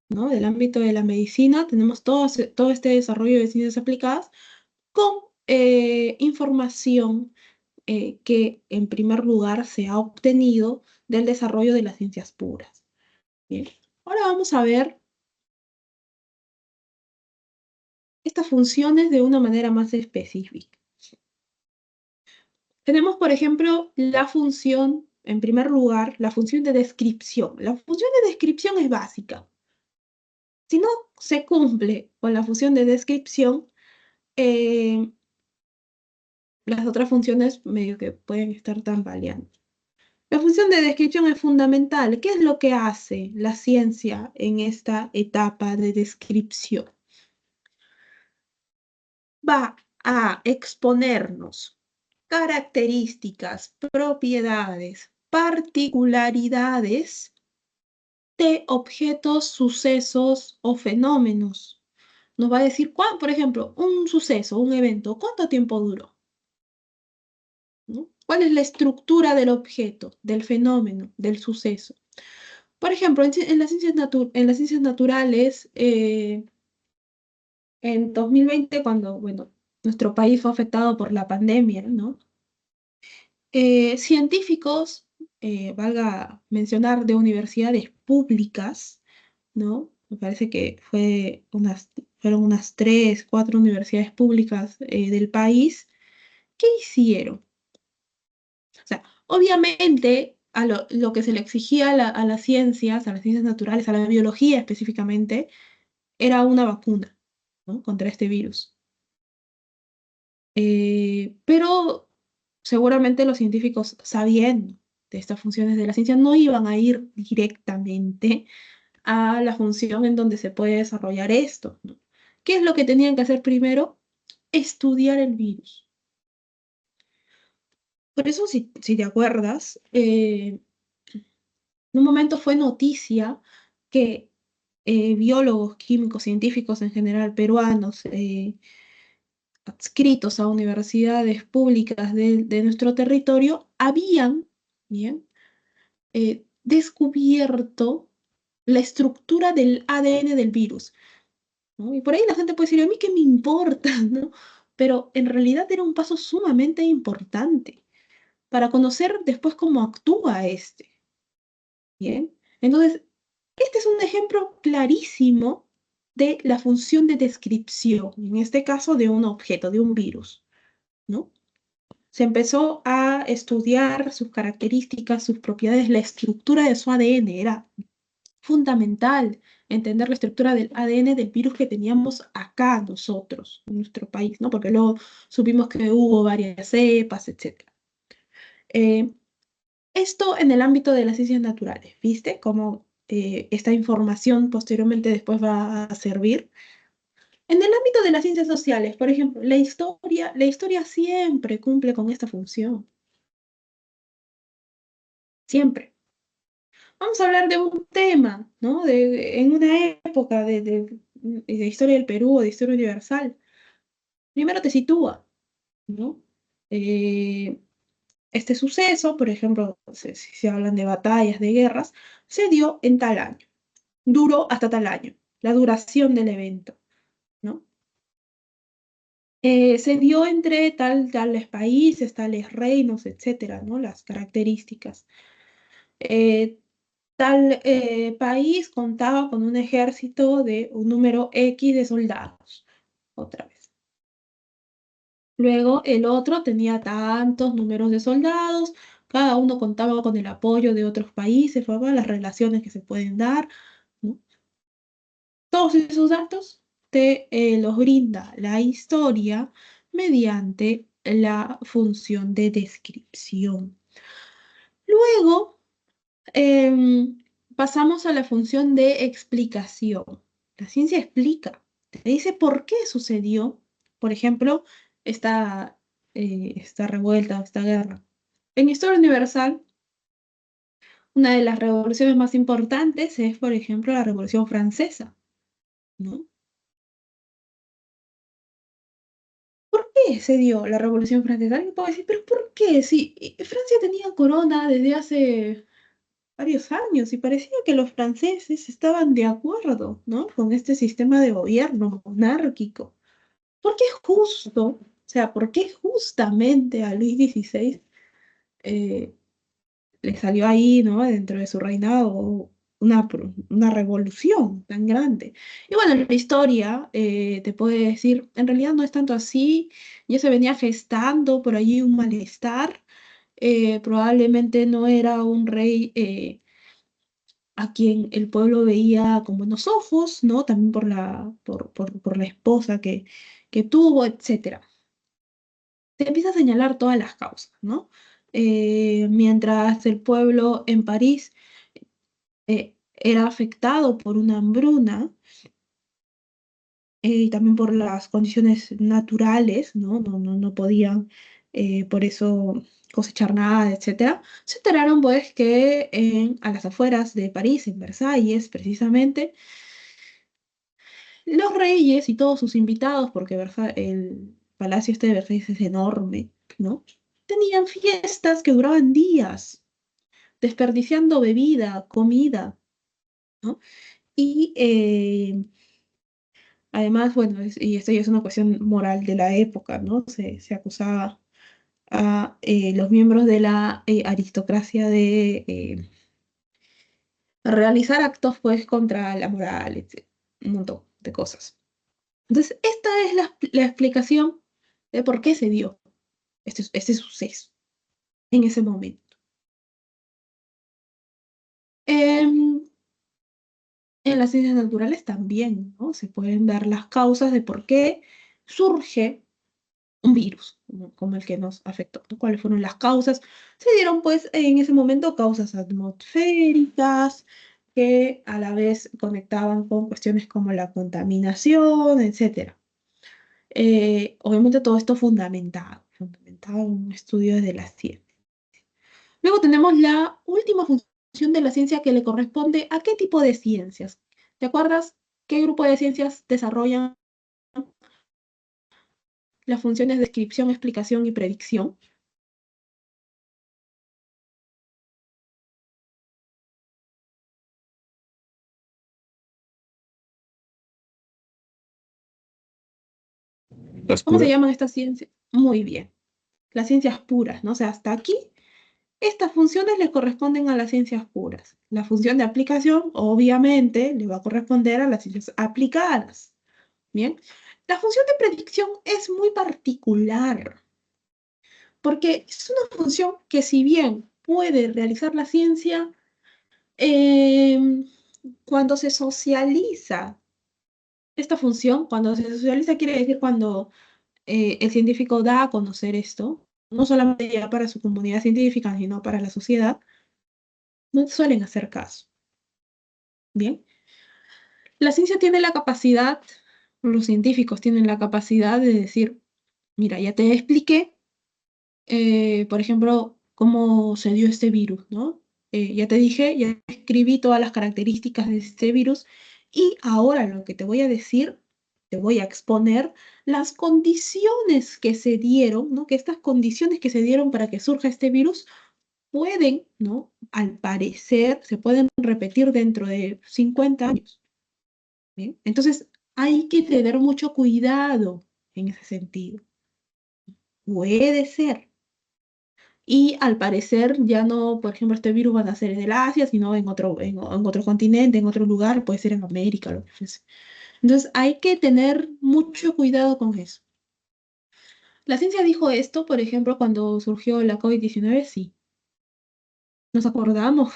¿no? Del ámbito de la medicina tenemos todo este desarrollo de ciencias aplicadas con información que en primer lugar se ha obtenido del desarrollo de las ciencias puras. Bien. Ahora vamos a ver estas funciones de una manera más específica. Tenemos, por ejemplo, la función, en primer lugar, la función de descripción. La función de descripción es básica. Si no se cumple con la función de descripción, las otras funciones medio que pueden estar tambaleando. La función de descripción es fundamental. ¿Qué es lo que hace la ciencia en esta etapa de descripción? Va a exponernos características, propiedades, particularidades de objetos, sucesos o fenómenos. Nos va a decir, por ejemplo, un suceso, un evento, ¿cuánto tiempo duró? ¿No? ¿Cuál es la estructura del objeto, del fenómeno, del suceso? Por ejemplo, en las ciencias naturales, en 2020, cuando, bueno, nuestro país fue afectado por la pandemia, ¿no? Científicos, valga mencionar, de universidades públicas, ¿no? Me parece que fueron unas 3, 4 universidades públicas del país. ¿Qué hicieron? O sea, obviamente lo que se le exigía a las ciencias naturales, a la biología específicamente, era una vacuna, ¿no? Contra este virus. Pero seguramente los científicos, sabiendo de estas funciones de la ciencia, no iban a ir directamente a la función en donde se puede desarrollar esto, ¿no? ¿Qué es lo que tenían que hacer primero? Estudiar el virus. Por eso, si te acuerdas, en un momento fue noticia que biólogos, químicos, científicos en general, peruanos, adscritos a universidades públicas de nuestro territorio, habían, bien, descubierto la estructura del ADN del virus, ¿no? Y por ahí la gente puede decir, a mí qué me importa, ¿no? Pero en realidad era un paso sumamente importante para conocer después cómo actúa este. Bien, entonces, este es un ejemplo clarísimo de la función de descripción, en este caso de un objeto, de un virus, ¿no? Se empezó a estudiar sus características, sus propiedades, la estructura de su ADN. Era fundamental entender la estructura del ADN del virus que teníamos acá nosotros, en nuestro país, ¿no? Porque luego supimos que hubo varias cepas, etc. Esto en el ámbito de las ciencias naturales, ¿viste? Cómo esta información posteriormente después va a servir. En el ámbito de las ciencias sociales, por ejemplo, la historia siempre cumple con esta función. Siempre. Vamos a hablar de un tema, ¿no? En una época de historia del Perú o de historia universal. Primero te sitúa, ¿no? Eh, este suceso, por ejemplo, si se hablan de batallas, de guerras, se dio en tal año. Duró hasta tal año. La duración del evento, ¿no? Se dio entre tales países, tales reinos, etcétera, ¿no? Las características. Tal país contaba con un ejército de un número X de soldados. Otra vez. Luego el otro tenía tantos números de soldados, cada uno contaba con el apoyo de otros países, las relaciones que se pueden dar, ¿no? Todos esos datos te los brinda la historia mediante la función de descripción. Luego pasamos a la función de explicación. La ciencia explica, te dice por qué sucedió, por ejemplo, esta revuelta, esta guerra. En Historia Universal, una de las revoluciones más importantes es, por ejemplo, la Revolución Francesa, ¿no? ¿Por qué se dio la Revolución Francesa? Alguien puede decir, pero ¿por qué? Si Francia tenía corona desde hace varios años y parecía que los franceses estaban de acuerdo, ¿no? Con este sistema de gobierno monárquico. ¿Por qué justo, o sea, por qué justamente a Luis XVI le salió ahí, ¿no? Dentro de su reinado una revolución tan grande? Y bueno, la historia te puede decir, en realidad no es tanto así, ya se venía gestando por allí un malestar, probablemente no era un rey a quien el pueblo veía con buenos ojos, ¿no? También por la esposa que tuvo, etcétera. Se empieza a señalar todas las causas, ¿no? Mientras el pueblo en París era afectado por una hambruna y también por las condiciones naturales, ¿no? No podían por eso cosechar nada, etcétera. Se enteraron pues que a las afueras de París, en Versalles precisamente, los reyes y todos sus invitados, porque el palacio este de Versalles es enorme, ¿no? Tenían fiestas que duraban días, desperdiciando bebida, comida, ¿no? Y además, bueno, y esto ya es una cuestión moral de la época, ¿no? Se acusaba a los miembros de la aristocracia de realizar actos, pues, contra la moral, etc. Un montón de cosas. Entonces, esta es la explicación de por qué se dio este suceso en ese momento. En las ciencias naturales también, ¿no? Se pueden dar las causas de por qué surge un virus, como el que nos afectó, ¿no? ¿Cuáles fueron las causas? Se dieron, pues, en ese momento causas atmosféricas que a la vez conectaban con cuestiones como la contaminación, etc. Obviamente todo esto fundamentado en un estudio de la ciencia. Luego tenemos la última función de la ciencia que le corresponde a qué tipo de ciencias. ¿Te acuerdas qué grupo de ciencias desarrollan las funciones de descripción, explicación y predicción?
Las
¿Cómo se
puras.
llaman estas ciencias? Muy bien, las ciencias puras, ¿no? O sea, hasta aquí, estas funciones le corresponden a las ciencias puras. La función de aplicación, obviamente, le va a corresponder a las ciencias aplicadas. Bien, la función de predicción es muy particular, porque es una función que si bien puede realizar la ciencia, cuando se socializa esta función, cuando se socializa quiere decir cuando el científico da a conocer esto, no solamente ya para su comunidad científica, sino para la sociedad, no suelen hacer caso. Bien, la ciencia tiene la capacidad, los científicos tienen la capacidad de decir, mira, ya te expliqué, por ejemplo, cómo se dio este virus, ¿no? Ya te dije, ya escribí todas las características de este virus y ahora lo que te voy a decir, te voy a exponer las condiciones que se dieron, ¿no? Que estas condiciones que se dieron para que surja este virus pueden, ¿no? Al parecer, se pueden repetir dentro de 50 años. ¿Bien? Entonces, hay que tener mucho cuidado en ese sentido. Puede ser. Y al parecer ya no, por ejemplo, este virus va a nacer en el Asia, sino en otro continente, en otro lugar, puede ser en América, lo que fuese. Entonces hay que tener mucho cuidado con eso. ¿La ciencia dijo esto, por ejemplo, cuando surgió la COVID-19? Sí. ¿Nos acordamos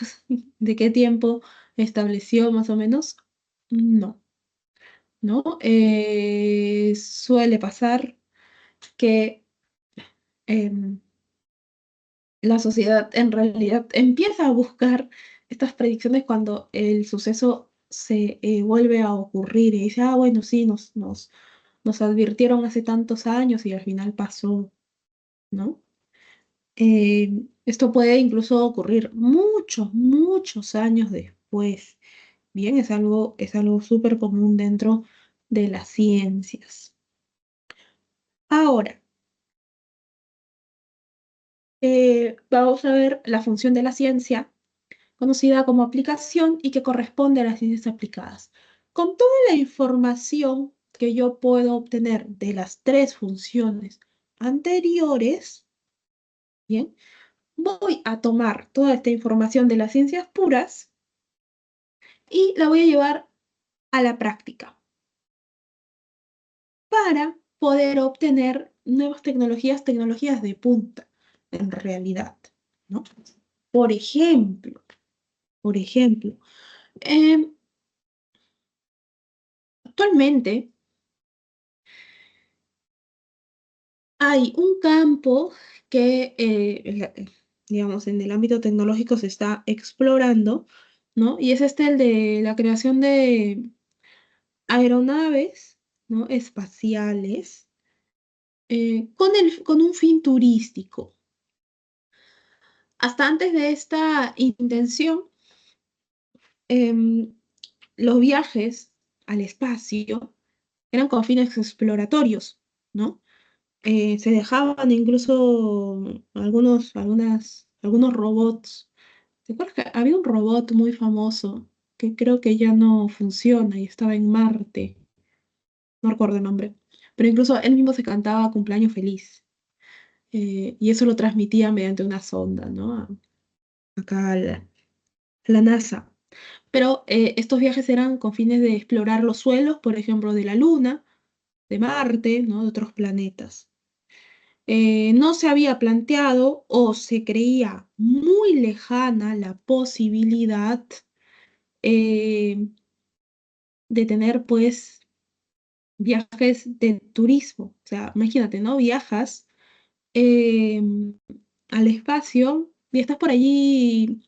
de qué tiempo estableció más o menos? No, ¿no? Suele pasar que em, la sociedad en realidad empieza a buscar estas predicciones cuando el suceso se vuelve a ocurrir y dice, ah, bueno, sí, nos advirtieron hace tantos años y al final pasó, ¿no? Esto puede incluso ocurrir muchos, muchos años después. Bien, es algo súper común dentro de las ciencias. Ahora, vamos a ver la función de la ciencia, conocida como aplicación y que corresponde a las ciencias aplicadas. Con toda la información que yo puedo obtener de las tres funciones anteriores, bien, voy a tomar toda esta información de las ciencias puras y la voy a llevar a la práctica para poder obtener nuevas tecnologías, tecnologías de punta, en realidad, ¿no? Por ejemplo, por ejemplo, em, actualmente hay un campo que, digamos, en el ámbito tecnológico se está explorando, ¿no? Y es el de la creación de aeronaves, ¿no? Espaciales, con un fin turístico. Hasta antes de esta intención, em, los viajes al espacio eran con fines exploratorios, ¿no? Se dejaban incluso algunos robots. ¿Te acuerdas que había un robot muy famoso que creo que ya no funciona y estaba en Marte? No recuerdo el nombre. Pero incluso él mismo se cantaba cumpleaños feliz. Y eso lo transmitía mediante una sonda, ¿no? Acá a la NASA. Pero estos viajes eran con fines de explorar los suelos, por ejemplo, de la Luna, de Marte, ¿no? De otros planetas. No se había planteado o se creía muy lejana la posibilidad eh, de tener, pues, viajes de turismo. O sea, imagínate, ¿no? Viajas eh, al espacio y estás por allí,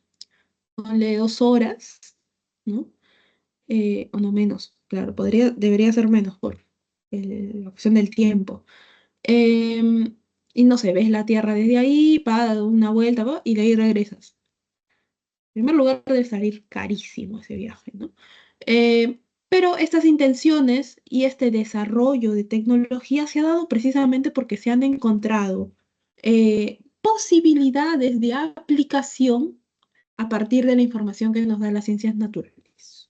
ponle 2 horas, ¿no? O no menos, claro, debería ser menos por la opción del tiempo. Em, y no sé, ves la Tierra desde ahí, para dar una vuelta y de ahí regresas. En primer lugar, debe salir carísimo ese viaje, ¿no? Eh, pero estas intenciones y este desarrollo de tecnología se ha dado precisamente porque se han encontrado posibilidades de aplicación a partir de la información que nos dan las ciencias naturales.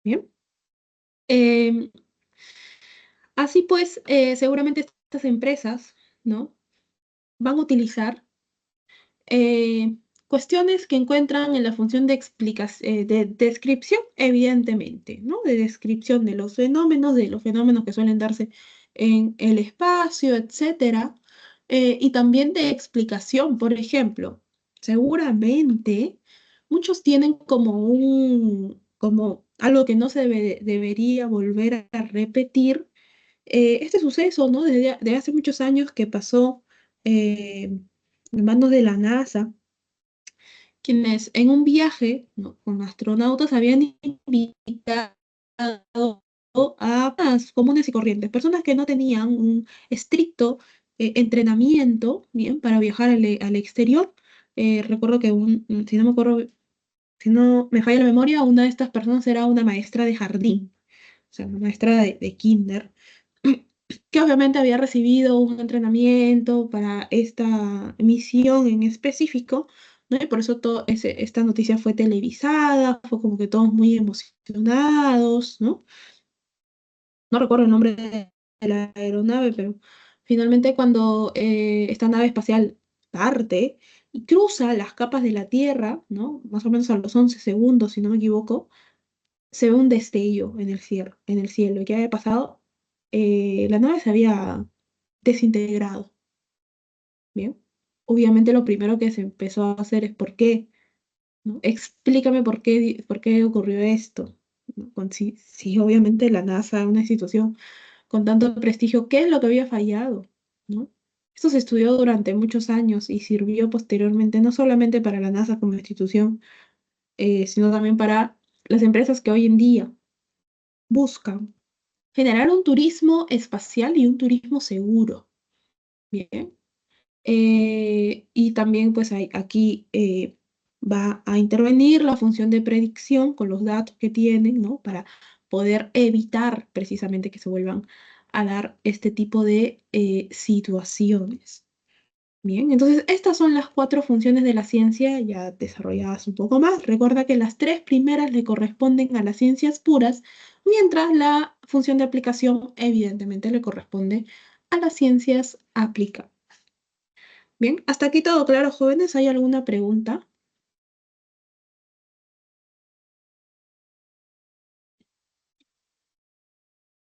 Bien. Em, Así pues, seguramente estas empresas, ¿no? Van a utilizar eh, cuestiones que encuentran en la función de descripción, evidentemente, ¿no? De descripción de los fenómenos que suelen darse en el espacio, etcétera, y también de explicación. Por ejemplo, seguramente muchos tienen como algo que no se debería volver a repetir este suceso, ¿no? De hace muchos años que pasó en manos de la NASA, quienes en un viaje, ¿no? Con astronautas habían invitado a personas comunes y corrientes, personas que no tenían un estricto entrenamiento, ¿bien? Para viajar al exterior. Recuerdo que si no me acuerdo, si no me falla la memoria, una de estas personas era una maestra de jardín, o sea, una maestra de kinder que obviamente había recibido un entrenamiento para esta misión en específico, ¿no? Y por eso esta noticia fue televisada, fue como que todos muy emocionados, ¿no? No recuerdo el nombre de la aeronave, pero finalmente cuando esta nave espacial parte y cruza las capas de la Tierra, ¿no? Más o menos a los 11 segundos, si no me equivoco, se ve un destello en el cielo. ¿Y qué había pasado? La nave se había desintegrado. Bien, obviamente lo primero que se empezó a hacer es ¿por qué? ¿No? Explícame por qué ocurrió esto. ¿No? Si obviamente la NASA, una institución con tanto prestigio, ¿qué es lo que había fallado? ¿No? Esto se estudió durante muchos años y sirvió posteriormente no solamente para la NASA como institución, sino también para las empresas que hoy en día buscan generar un turismo espacial y un turismo seguro. Bien. Y también pues aquí va a intervenir la función de predicción con los datos que tienen, ¿no? Para poder evitar precisamente que se vuelvan a dar este tipo de situaciones. Bien, entonces estas son las 4 funciones de la ciencia ya desarrolladas un poco más. Recuerda que las 3 primeras le corresponden a las ciencias puras, mientras la función de aplicación evidentemente le corresponde a las ciencias aplicadas. Bien, hasta aquí todo claro, jóvenes. ¿Hay alguna pregunta?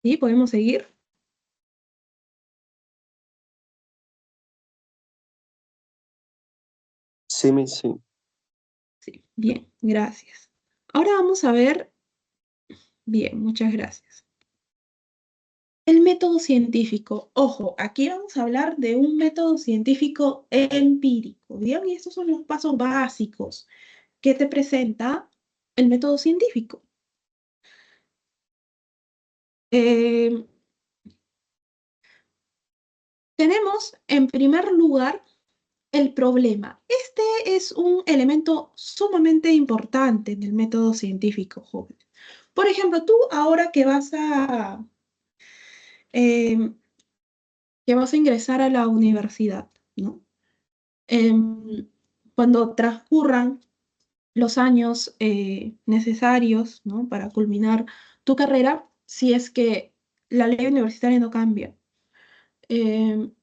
¿Sí? ¿Podemos seguir?
Sí, sí.
Sí, bien, gracias. Ahora vamos a ver, bien, muchas gracias. El método científico. Ojo, aquí vamos a hablar de un método científico empírico, ¿bien? Y estos son los pasos básicos que te presenta el método científico. Eh, Tenemos en primer lugar el problema. Este es un elemento sumamente importante en el método científico, joven. Por ejemplo, tú ahora eh, que vas a ingresar a la universidad, ¿no? Cuando transcurran los años necesarios, ¿no? Para culminar tu carrera, si es que la ley universitaria no cambia. em,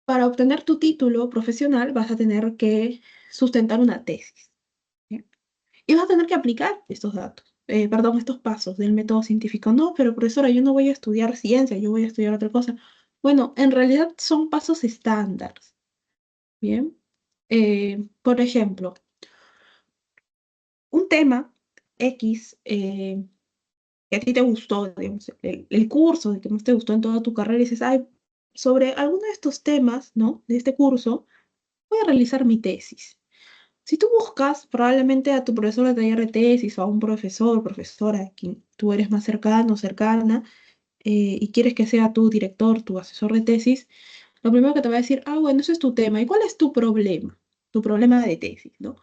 para obtener tu título profesional vas a tener que sustentar una tesis. ¿Bien? Y vas a tener que aplicar estos datos, perdón, estos pasos del método científico. No, pero profesora, yo no voy a estudiar ciencia, yo voy a estudiar otra cosa. Bueno, en realidad son pasos estándar. Bien. Por ejemplo, un tema X que a ti te gustó, digamos, el curso de que más te gustó en toda tu carrera, y dices, ay, sobre alguno de estos temas, ¿no? De este curso, voy a realizar mi tesis. Si tú buscas probablemente a tu profesor de taller de tesis o a un profesor, profesora, a quien tú eres más cercano o cercana, y quieres que sea tu director, tu asesor de tesis, lo primero que te va a decir, ah, bueno, ese es tu tema. ¿Y cuál es tu problema? Tu problema de tesis, ¿no?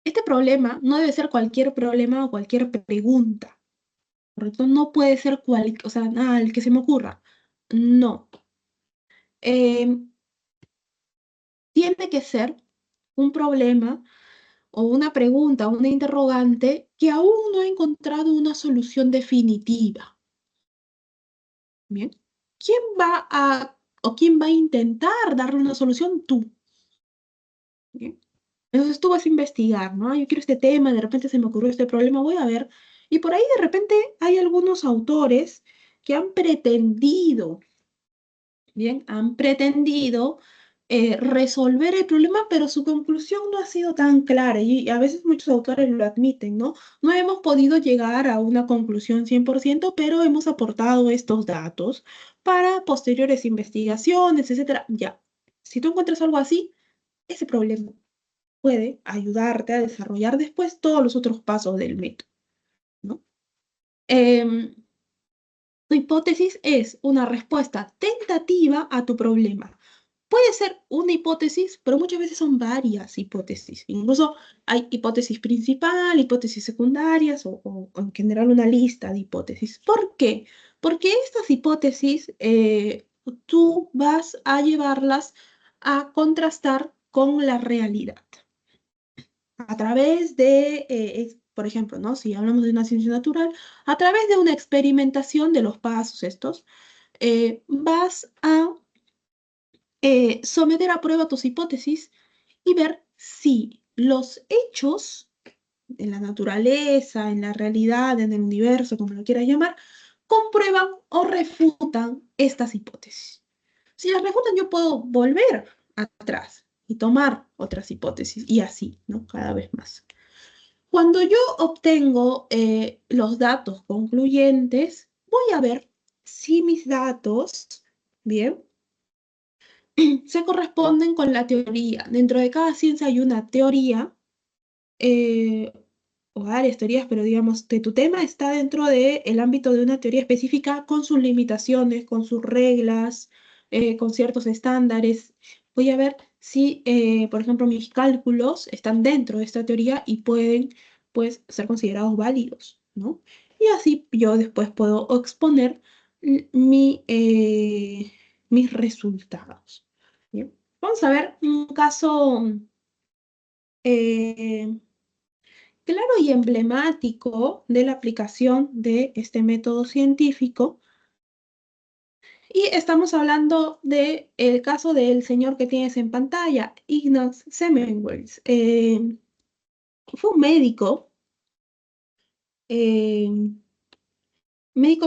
Este problema no debe ser cualquier problema o cualquier pregunta, ¿correcto? No puede ser o sea, nada, el que se me ocurra. No. Em, Tiene que ser un problema o una pregunta, una interrogante que aún no ha encontrado una solución definitiva. Bien. ¿Quién va o quién va a intentar darle una solución? Tú. Bien. Entonces tú vas a investigar, ¿no? Yo quiero este tema, de repente se me ocurrió este problema, voy a ver. Y por ahí de repente hay algunos autores que han pretendido, bien, han pretendido resolver el problema, pero su conclusión no ha sido tan clara y a veces muchos autores lo admiten, ¿no? No hemos podido llegar a una conclusión 100%, pero hemos aportado estos datos para posteriores investigaciones, etcétera. Ya, si tú encuentras algo así, ese problema puede ayudarte a desarrollar después todos los otros pasos del método, ¿no? Em, Tu hipótesis es una respuesta tentativa a tu problema. Puede ser una hipótesis, pero muchas veces son varias hipótesis. Incluso hay hipótesis principal, hipótesis secundarias o en general una lista de hipótesis. ¿Por qué? Porque estas hipótesis tú vas a llevarlas a contrastar con la realidad a través de, por ejemplo, ¿no? Si hablamos de una ciencia natural, a través de una experimentación de los pasos estos, vas a someter a prueba tus hipótesis y ver si los hechos en la naturaleza, en la realidad, en el universo, como lo quieras llamar, comprueban o refutan estas hipótesis. Si las refutan, yo puedo volver atrás y tomar otras hipótesis y así, ¿no? Cada vez más. Cuando yo obtengo los datos concluyentes, voy a ver si mis datos, bien, se corresponden con la teoría. Dentro de cada ciencia hay una teoría o varias teorías, pero digamos que tu tema está dentro del ámbito de una teoría específica con sus limitaciones, con sus reglas, con ciertos estándares. Voy a ver si, por ejemplo, mis cálculos están dentro de esta teoría y pueden, pues, ser considerados válidos, ¿no? Y así yo después puedo exponer mis resultados. Bien. Vamos a ver un caso claro y emblemático de la aplicación de este método científico. Y estamos hablando del caso del señor que tienes en pantalla, Ignaz Semmelweis. Fue un médico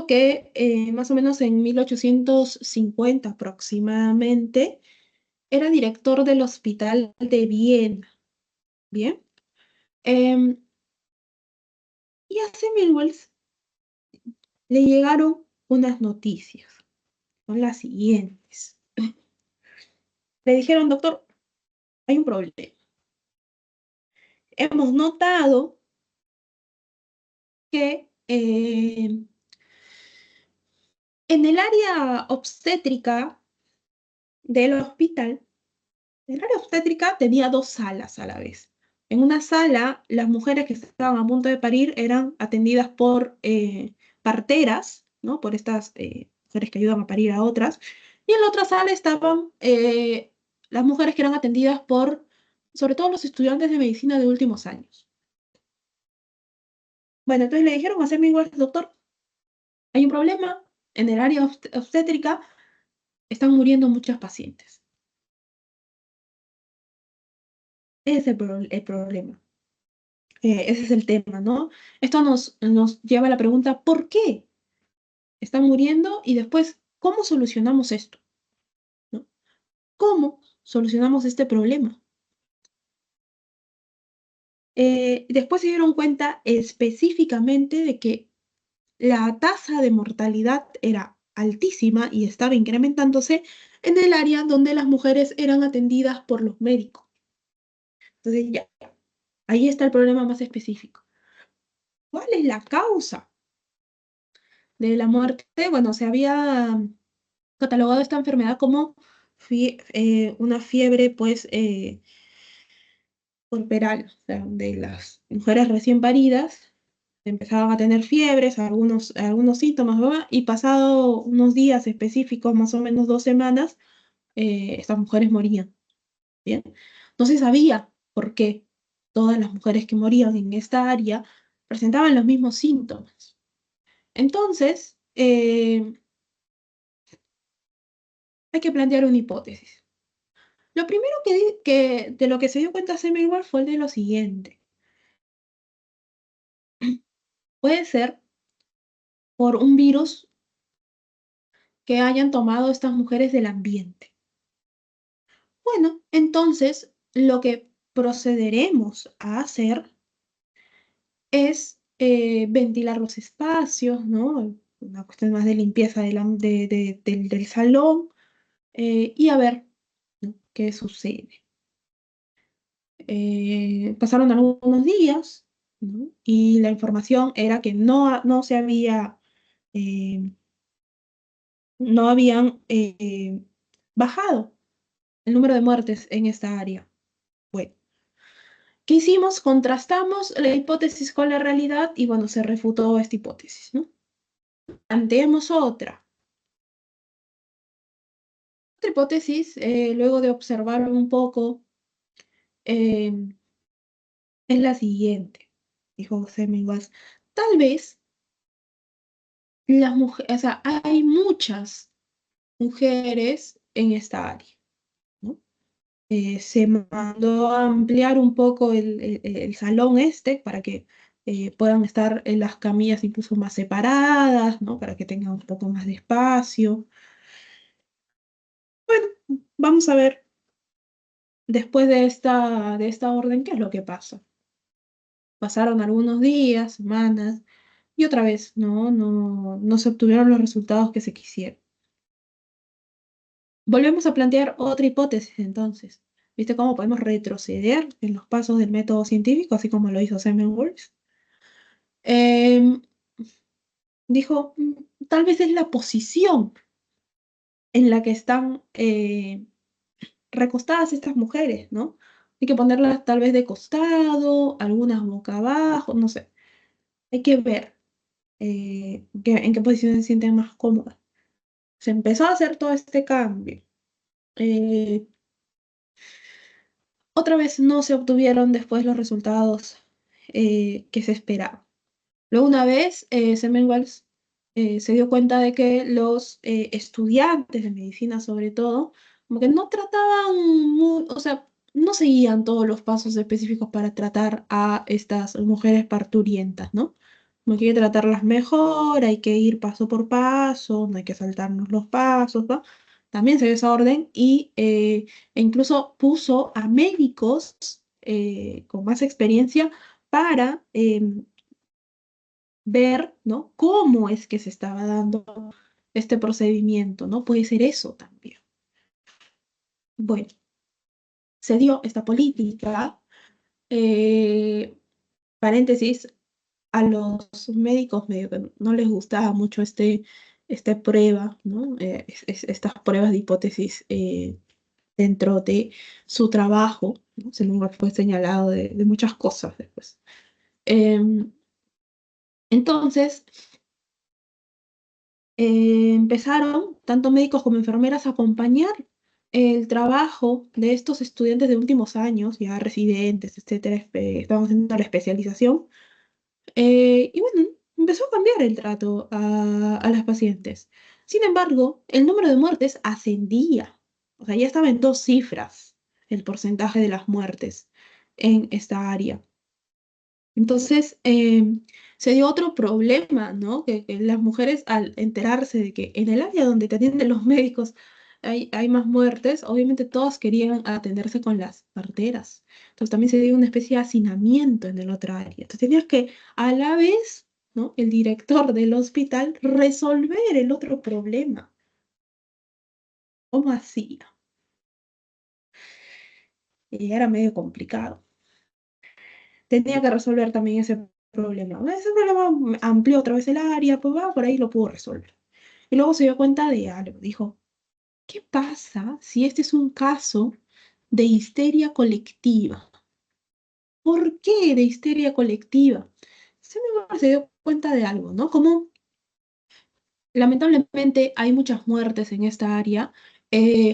que más o menos en 1850 aproximadamente era director del Hospital de Viena. Bien. Y a Semmelweis le llegaron unas noticias. Son las siguientes. Le dijeron, doctor, hay un problema. Hemos notado que en el área obstétrica del hospital, el área obstétrica tenía 2 salas a la vez. En una sala, las mujeres que estaban a punto de parir eran atendidas por parteras, ¿no? Por estas mujeres que ayudan a parir a otras. Y en la otra sala estaban las mujeres que eran atendidas por, sobre todo, los estudiantes de medicina de últimos años. Bueno, entonces le dijeron a hacerme igual, doctor, hay un problema en el área obstétrica, están muriendo muchas pacientes. Ese es el problema. Ese es el tema, ¿no? Esto nos lleva a la pregunta, ¿por qué están muriendo? Y después, ¿cómo solucionamos esto? ¿No? ¿Cómo solucionamos este problema? Después se dieron cuenta específicamente de que la tasa de mortalidad era altísima y estaba incrementándose en el área donde las mujeres eran atendidas por los médicos. Entonces ya, ahí está el problema más específico. ¿Cuál es la causa de la muerte? Bueno, se había catalogado esta enfermedad como una fiebre, pues, puerperal, o sea, de las mujeres recién paridas, empezaban a tener fiebres, algunos síntomas, ¿verdad? Y pasado unos días específicos, más o menos 2 semanas, estas mujeres morían, ¿bien? No se sabía por qué todas las mujeres que morían en esta área presentaban los mismos síntomas. Entonces, hay que plantear una hipótesis. Lo primero de lo que se dio cuenta Semmelweis fue de lo siguiente. Puede ser por un virus que hayan tomado estas mujeres del ambiente. Bueno, entonces lo que procederemos a hacer es ventilar los espacios, ¿no? Una cuestión más de limpieza del salón y a ver, ¿no?, qué sucede. Pasaron algunos días, ¿no?, y la información era que no se había, no habían bajado el número de muertes en esta área. Bueno, ¿qué hicimos? Contrastamos la hipótesis con la realidad y bueno, se refutó esta hipótesis, ¿no? Planteemos otra. Otra hipótesis, luego de observar un poco, es la siguiente, dijo Semmelweis. Tal vez las mujeres, o sea, hay muchas mujeres en esta área, ¿no? Se mandó a ampliar un poco el salón para que puedan estar en las camillas incluso más separadas, ¿no? Para que tengan un poco más de espacio. Bueno, vamos a ver después de esta orden qué es lo que pasa. Pasaron algunos días, semanas, y otra vez, no se obtuvieron los resultados que se quisieron. Volvemos a plantear otra hipótesis entonces. ¿Viste cómo podemos retroceder en los pasos del método científico, así como lo hizo Semmelweis? Em, Dijo, tal vez es la posición en la que están recostadas estas mujeres, ¿no? Hay que ponerlas tal vez de costado, algunas boca abajo, no sé. Hay que ver en qué posición se sienten más cómodas. Se empezó a hacer todo este cambio. Eh, Otra vez no se obtuvieron después los resultados que se esperaban. Luego una vez Semmelweis se dio cuenta de que los estudiantes de medicina sobre todo, como que no trataban o sea, no seguían todos los pasos específicos para tratar a estas mujeres parturientas, ¿no? Como que hay que tratarlas mejor, hay que ir paso por paso, no hay que saltarnos los pasos, ¿no? También se dio esa orden e incluso puso a médicos con más experiencia para ver, ¿no? Cómo es que se estaba dando este procedimiento, ¿no? Puede ser eso también. Bueno, se dio esta política, paréntesis, a los médicos medio que no les gustaba mucho esta prueba, ¿no? Estas pruebas de hipótesis dentro de su trabajo, ¿no? Se les fue señalado de muchas cosas después. Entonces, empezaron tanto médicos como enfermeras a acompañar el trabajo de estos estudiantes de últimos años, ya residentes, etcétera, estaban haciendo la especialización. Y bueno, empezó a cambiar el trato a las pacientes. Sin embargo, el número de muertes ascendía. O sea, ya estaba en 2 cifras el porcentaje de las muertes en esta área. Entonces, se dio otro problema, ¿no? Que las mujeres al enterarse de que en el área donde te atienden los médicos hay más muertes, obviamente todas querían atenderse con las parteras. Entonces también se dio una especie de hacinamiento en el otro área. Entonces tenías que a la vez, ¿no? El director del hospital resolver el otro problema. ¿Cómo hacía? Y era medio complicado. Tenía que resolver también ese problema. Ese problema amplió otra vez el área, pues va, por ahí lo pudo resolver. Y luego se dio cuenta de algo. Dijo, ¿qué pasa si este es un caso de histeria colectiva? ¿Por qué de histeria colectiva? Se dio cuenta de algo, ¿no? Como lamentablemente hay muchas muertes en esta área,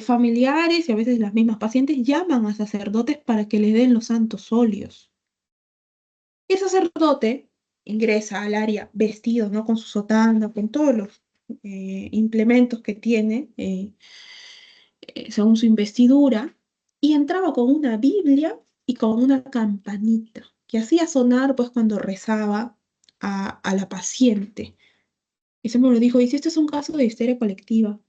familiares y a veces las mismas pacientes llaman a sacerdotes para que le den los santos óleos. Y el sacerdote ingresa al área vestido, ¿no? Con su sotana, con todos los implementos que tiene, según su investidura, y entraba con una Biblia y con una campanita, que hacía sonar pues cuando rezaba a la paciente. Y se me lo dijo, ¿y si esto es un caso de histeria colectiva?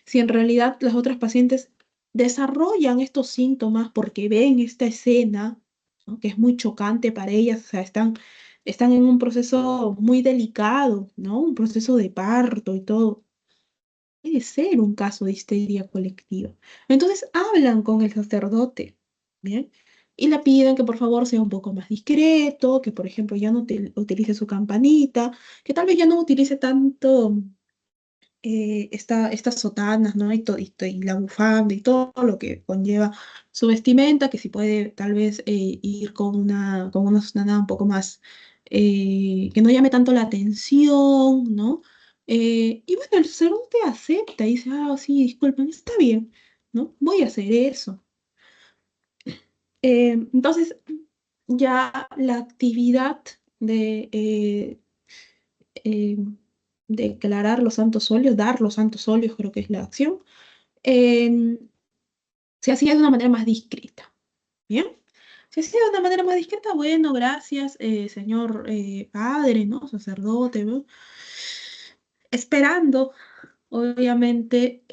Si en realidad las otras pacientes desarrollan estos síntomas porque ven esta escena, ¿no? Que es muy chocante para ellas, o sea, están en un proceso muy delicado, ¿no? Un proceso de parto y todo. Puede ser un caso de histeria colectiva. Entonces hablan con el sacerdote, ¿bien? Y le piden que por favor sea un poco más discreto, que por ejemplo ya no utilice su campanita, que tal vez ya no utilice tanto estas sotanas, ¿no? Y la bufanda y todo lo que conlleva su vestimenta, que si puede tal vez ir con una sotana un poco más, que no llame tanto la atención, ¿no? Y bueno, el sacerdote acepta y dice, ah, sí, disculpen, está bien, ¿no? Voy a hacer eso. Entonces, ya la actividad eh, declarar los santos óleos, dar los santos óleos, creo que es la acción, eh, se hacía de una manera más discreta. ¿Bien? Si hacía de una manera más discreta, bueno, gracias, señor padre, ¿no? Sacerdote, ¿no? Esperando, obviamente,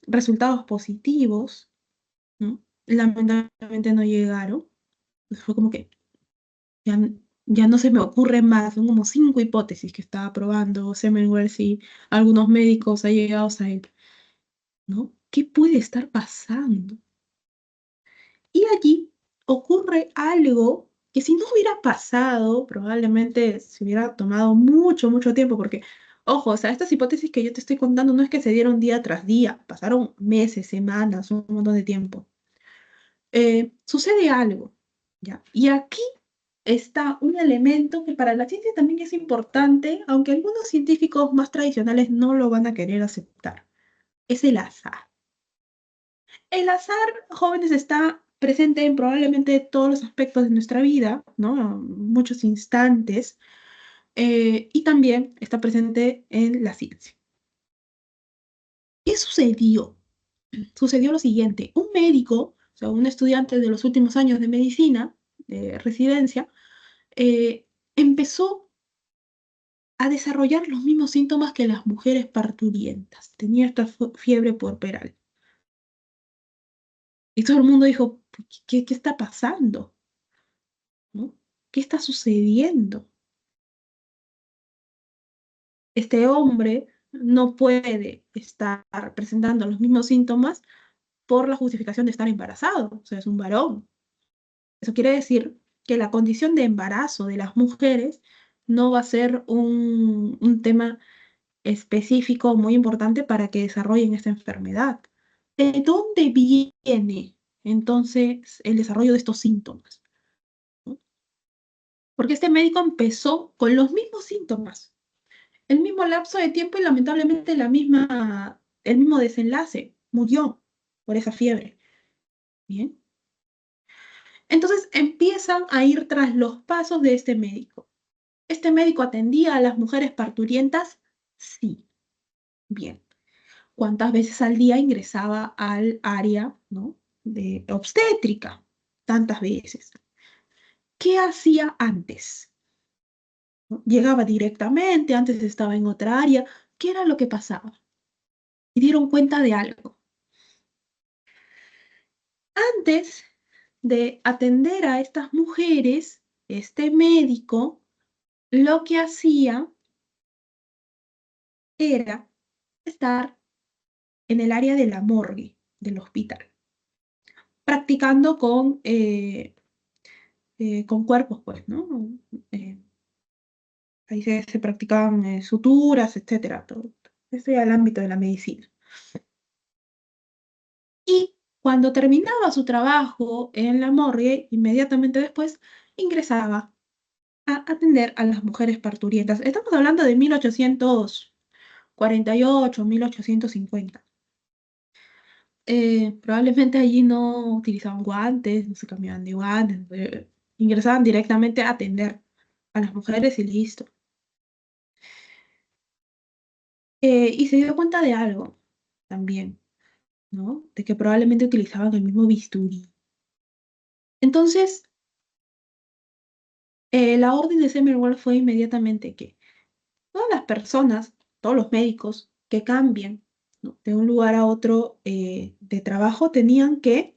resultados positivos, ¿no? Lamentablemente no llegaron. Pues fue como que ya, ya no se me ocurre más, son como 5 hipótesis que estaba probando Semmelweis y algunos médicos allegados a él, ¿no? ¿Qué puede estar pasando? Y allí ocurre algo que si no hubiera pasado, probablemente se hubiera tomado mucho, mucho tiempo, porque, ojo, o sea, estas hipótesis que yo te estoy contando no es que se dieron día tras día, pasaron meses, semanas, un montón de tiempo. Sucede algo, ¿ya? Y aquí está un elemento que para la ciencia también es importante, aunque algunos científicos más tradicionales no lo van a querer aceptar. Es el azar. El azar, jóvenes, está presente en probablemente todos los aspectos de nuestra vida, ¿no? Muchos instantes, y también está presente en la ciencia. ¿Qué sucedió? Sucedió lo siguiente, un médico, o sea, un estudiante de los últimos años de medicina, de residencia, empezó a desarrollar los mismos síntomas que las mujeres parturientas. Tenía esta fiebre puerperal. Y todo el mundo dijo, ¿qué está pasando? ¿No? ¿Qué está sucediendo? Este hombre no puede estar presentando los mismos síntomas por la justificación de estar embarazado, o sea, es un varón. Eso quiere decir que la condición de embarazo de las mujeres no va a ser un tema específico muy importante para que desarrollen esta enfermedad. ¿De dónde viene entonces el desarrollo de estos síntomas? ¿No? Porque este médico empezó con los mismos síntomas, el mismo lapso de tiempo y lamentablemente el mismo desenlace. Murió por esa fiebre. Bien. Entonces empiezan a ir tras los pasos de este médico. ¿Este médico atendía a las mujeres parturientas? Sí. Bien. ¿Cuántas veces al día ingresaba al área, ¿no?, de obstétrica? Tantas veces. ¿Qué hacía antes? ¿No? Llegaba directamente, antes estaba en otra área. ¿Qué era lo que pasaba? Y dieron cuenta de algo. Antes de atender a estas mujeres, este médico lo que hacía era estar en el área de la morgue del hospital, practicando con cuerpos, pues, ¿no? Eh, Ahí se practicaban suturas, etcétera, todo. Eso ya el ámbito de la medicina. Y cuando terminaba su trabajo en la morgue, inmediatamente después ingresaba a atender a las mujeres parturientas. Estamos hablando de 1848, 1850. Probablemente allí no utilizaban guantes, no se cambiaban de guantes, ingresaban directamente a atender a las mujeres y listo. Y se dio cuenta de algo también, ¿no? De que probablemente utilizaban el mismo bisturí. Entonces, la orden de Semmelweis fue inmediatamente que todas las personas, todos los médicos que cambien, ¿no?, de un lugar a otro de trabajo tenían que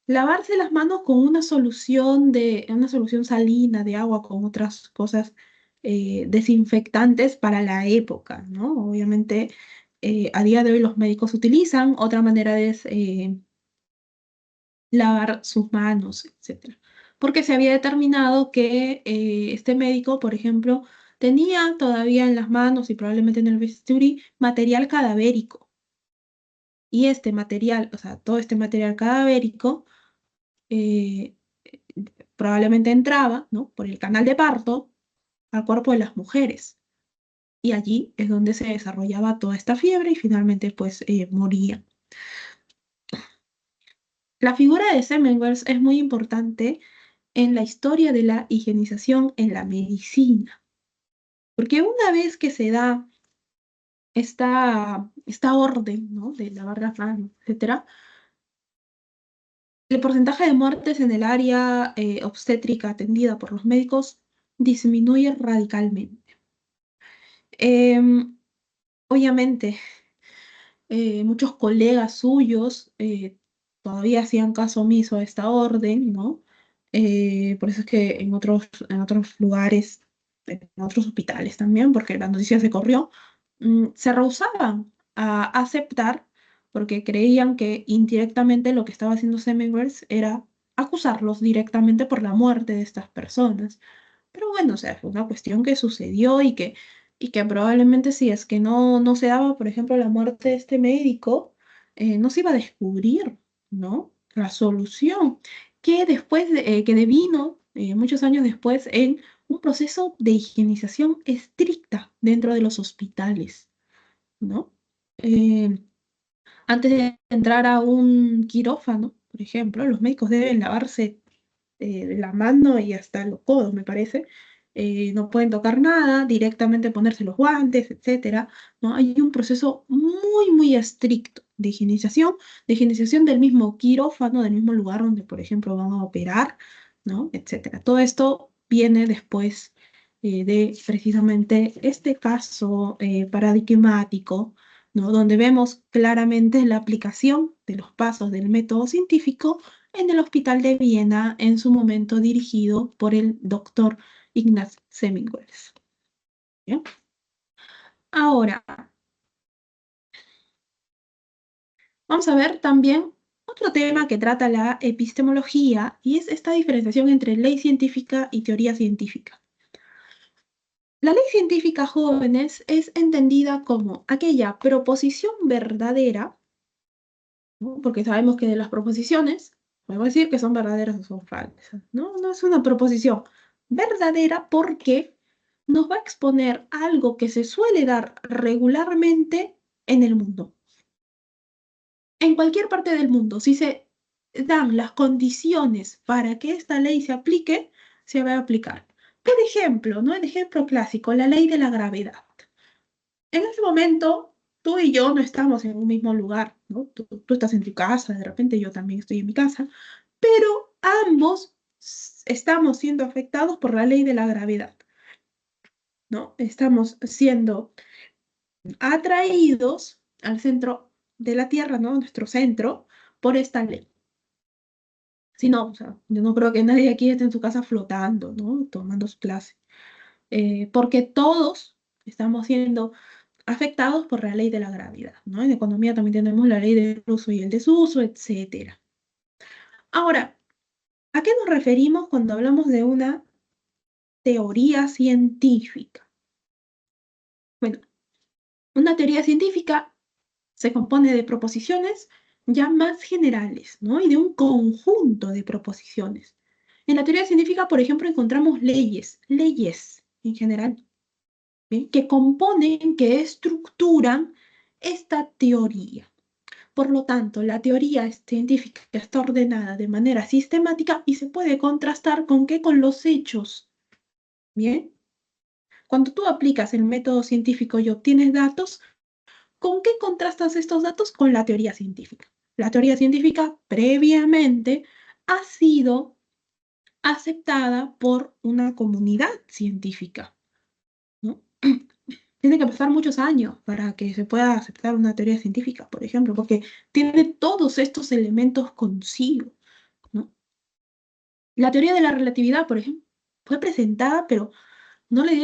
lavarse las manos con una solución salina de agua con otras cosas desinfectantes para la época, ¿no? Obviamente, a día de hoy los médicos utilizan otra manera de lavar sus manos, etcétera. Porque se había determinado que este médico, por ejemplo, tenía todavía en las manos y probablemente en el bisturí material cadavérico. Y este material, o sea, todo este material cadavérico, eh, probablemente entraba, ¿no?, por el canal de parto al cuerpo de las mujeres. Y allí es donde se desarrollaba toda esta fiebre y finalmente pues moría. La figura de Semmelweis es muy importante en la historia de la higienización en la medicina, porque una vez que se da esta orden, ¿no?, de lavar las manos, etcétera, el porcentaje de muertes en el área obstétrica atendida por los médicos disminuye radicalmente. Em, Obviamente, muchos colegas suyos todavía hacían caso omiso a esta orden, ¿no? Por eso es que en otros lugares, en otros hospitales también, porque la noticia se corrió, se rehusaban a aceptar porque creían que indirectamente lo que estaba haciendo Semmelweis era acusarlos directamente por la muerte de estas personas. Pero bueno, o sea, fue una cuestión que sucedió y que probablemente si es que no se daba, por ejemplo, la muerte de este médico, no se iba a descubrir, ¿no? La solución, que después, que devino muchos años después en un proceso de higienización estricta dentro de los hospitales, ¿no? Eh, Antes de entrar a un quirófano, por ejemplo, los médicos deben lavarse la mano y hasta los codos, me parece. No pueden tocar nada, directamente ponerse los guantes, etcétera, ¿no? Hay un proceso muy estricto de higienización del mismo quirófano, del mismo lugar donde, por ejemplo, van a operar, ¿no? Etcétera. Todo esto viene después de precisamente este caso paradigmático, ¿no? Donde vemos claramente la aplicación de los pasos del método científico en el Hospital de Viena, en su momento dirigido por el doctor Ignaz Semmelweis. ¿Bien? Ahora, vamos a ver también otro tema que trata la epistemología y es esta diferenciación entre ley científica y teoría científica. La ley científica, jóvenes, es entendida como aquella proposición verdadera, ¿no? Porque sabemos que de las proposiciones podemos decir que son verdaderas o son falsas, ¿no? No es una proposición verdadera porque nos va a exponer algo que se suele dar regularmente en el mundo. En cualquier parte del mundo, si se dan las condiciones para que esta ley se aplique, se va a aplicar. Por ejemplo, ¿no? El ejemplo clásico, la ley de la gravedad. En ese momento, tú y yo no estamos en un mismo lugar, ¿no? Tú estás en tu casa, de repente yo también estoy en mi casa, pero ambos estamos siendo afectados por la ley de la gravedad, ¿no? Estamos siendo atraídos al centro de la Tierra, ¿no? Nuestro centro, por esta ley. Si no, o sea, yo no creo que nadie aquí esté en su casa flotando, ¿no? Tomando su clase. Porque todos estamos siendo afectados por la ley de la gravedad, ¿no? En economía también tenemos la ley del uso y el desuso, etcétera. Ahora, ¿a qué nos referimos cuando hablamos de una teoría científica? Bueno, una teoría científica se compone de proposiciones ya más generales, ¿no? Y de un conjunto de proposiciones. En la teoría científica, por ejemplo, encontramos leyes en general, ¿bien? Que componen, que estructuran esta teoría. Por lo tanto, la teoría científica está ordenada de manera sistemática y se puede contrastar con qué, con los hechos. ¿Bien? Cuando tú aplicas el método científico y obtienes datos, ¿con qué contrastas estos datos? Con la teoría científica. La teoría científica previamente ha sido aceptada por una comunidad científica, ¿no? Tiene que pasar muchos años para que se pueda aceptar una teoría científica, por ejemplo, porque tiene todos estos elementos consigo, ¿no? La teoría de la relatividad, por ejemplo, fue presentada, pero no le